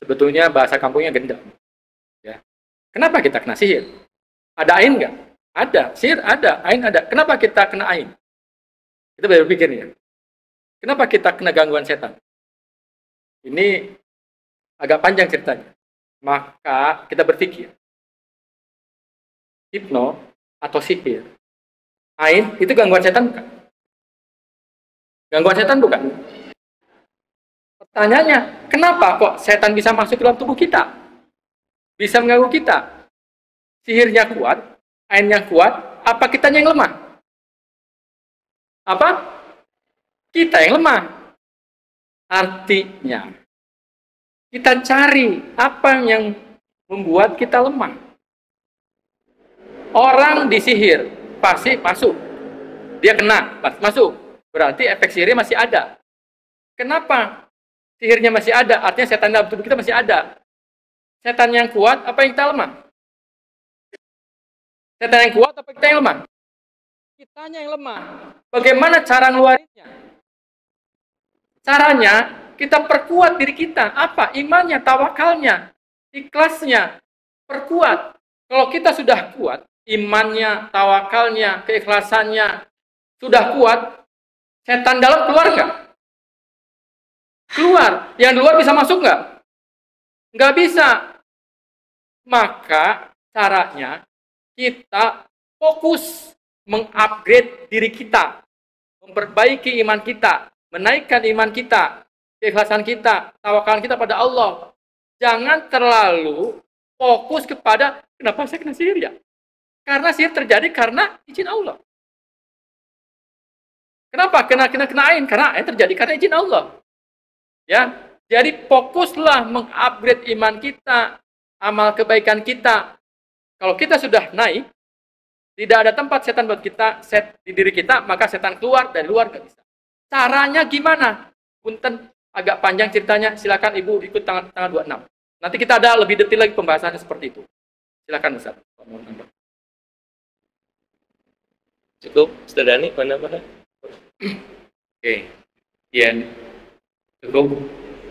Speaker 3: sebetulnya bahasa kampungnya gendam. Ya, kenapa kita kena sihir? Ada ain nggak? Ada, sihir ada, ain ada. Kenapa kita kena ain? Kita berpikir ya. Kenapa kita kena gangguan setan? Ini agak panjang ceritanya. Maka kita berpikir, hipno atau sihir, ain itu gangguan setan bukan? Gangguan setan bukan? Pertanyaannya, kenapa kok setan bisa masuk ke dalam tubuh kita? Bisa mengganggu kita? Sihirnya kuat, ainnya kuat, apa kitanya yang lemah? Apa? Kita yang lemah. Artinya, kita cari apa yang membuat kita lemah. Orang disihir, pasti masuk. Dia kena, pasti masuk. Berarti efek sihirnya masih ada. Kenapa sihirnya masih ada? Artinya setan dalam tubuh kita masih ada. Setan yang kuat, apa yang kita lemah? Setan yang kuat, apa kita yang lemah? Kitanya yang lemah. Bagaimana cara ngeluarinnya? Caranya, kita perkuat diri kita. Apa? Imannya, tawakalnya, ikhlasnya. Perkuat. Kalau kita sudah kuat, imannya, tawakalnya, keikhlasannya, sudah kuat, setan dalam keluar nggak? Keluar. Yang di luar bisa masuk nggak? Nggak bisa. Maka caranya kita fokus mengupgrade diri kita, memperbaiki iman kita, menaikkan iman kita, keikhlasan kita, tawakal kita pada Allah. Jangan terlalu fokus kepada kenapa saya kena sihir ya? Karena sihir terjadi karena izin Allah. Kenapa kena ain? Karena ain terjadi karena izin Allah. Ya, jadi fokuslah mengupgrade iman kita, amal kebaikan kita. Kalau kita sudah naik, tidak ada tempat setan buat kita set di diri kita, maka setan keluar dari luar nggak bisa. Caranya gimana? Punten agak panjang ceritanya, silakan Ibu ikut tanggal 26. Nanti kita ada lebih detail lagi pembahasannya seperti itu. Silakan Ustaz.
Speaker 1: Cukup, Ustaz Dhani, mana? Oke. Ya. Cukup,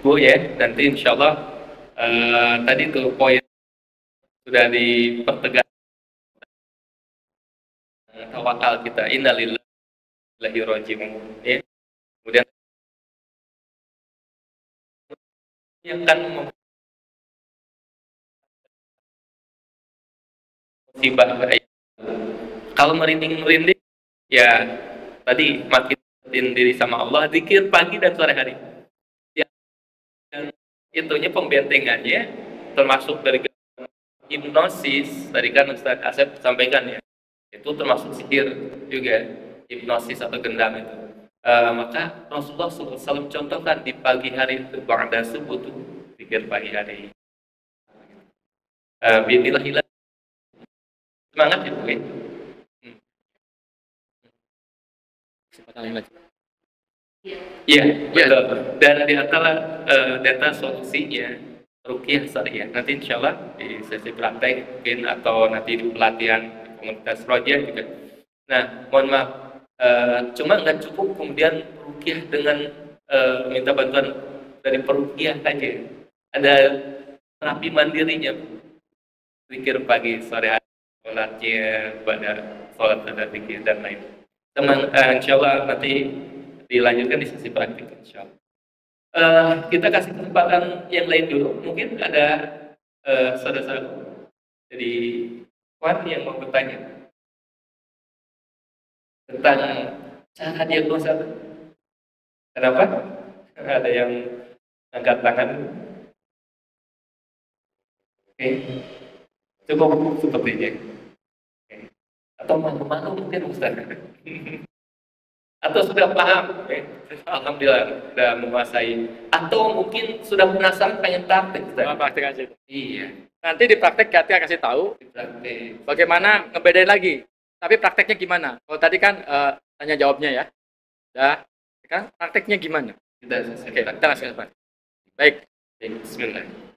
Speaker 1: Bu ya. Nanti insya Allah tadi tuh poin sudah dipertegas. Tawakal kita, innalillahi rajiun. Ya. Kemudian yang kan musibah. Kalau merinding ya tadi makin diri sama Allah, zikir pagi dan sore hari. Ya, dan itunya pembentengannya termasuk dari hipnosis. Tadi kan Ustaz Asep sampaikan ya, itu termasuk sihir juga, hipnosis atau gendam itu. Maka Rasulullah SAW contohkan di pagi hari itu, ba'da subuh itu zikir pagi hari. Bismillah, semangat ya Bu. Iya, betul. Dan di antara data solusinya ruqyah syariah. Nanti insya Allah di sesi praktek mungkin atau nanti di pelatihan komunitas Roja juga. Nah, mohon maaf, cuma nggak cukup kemudian ruqyah dengan minta bantuan dari peruqyah aja. Ada terapi mandirinya, zikir pagi, sore hari, sholatnya pada sholat ada zikir dan lain. Teman, insya Allah nanti dilanjutkan di sesi praktik insya Allah.
Speaker 3: Kita kasih kesempatan yang lain dulu. Mungkin ada saudara-saudara dari Wan yang mau bertanya tentang cara diagnosa. Kenapa? Ada yang angkat tangan. Oke, cukup sepertinya. Oke. Atau malu-malu mungkin Ustaz. Atau sudah paham, alhamdulillah sudah menguasai. Atau mungkin sudah penasaran pengen praktek.
Speaker 1: Praktek aja.
Speaker 3: Iya,
Speaker 1: Nanti di praktek kita kasih tahu
Speaker 3: praktek.
Speaker 1: bagaimana ngebedain lagi. Tapi prakteknya gimana? Kalau tadi kan tanya jawabnya ya. Udah, kan prakteknya gimana?
Speaker 3: Kita
Speaker 1: Oke, kita langsung. Baik.
Speaker 3: Bismillah.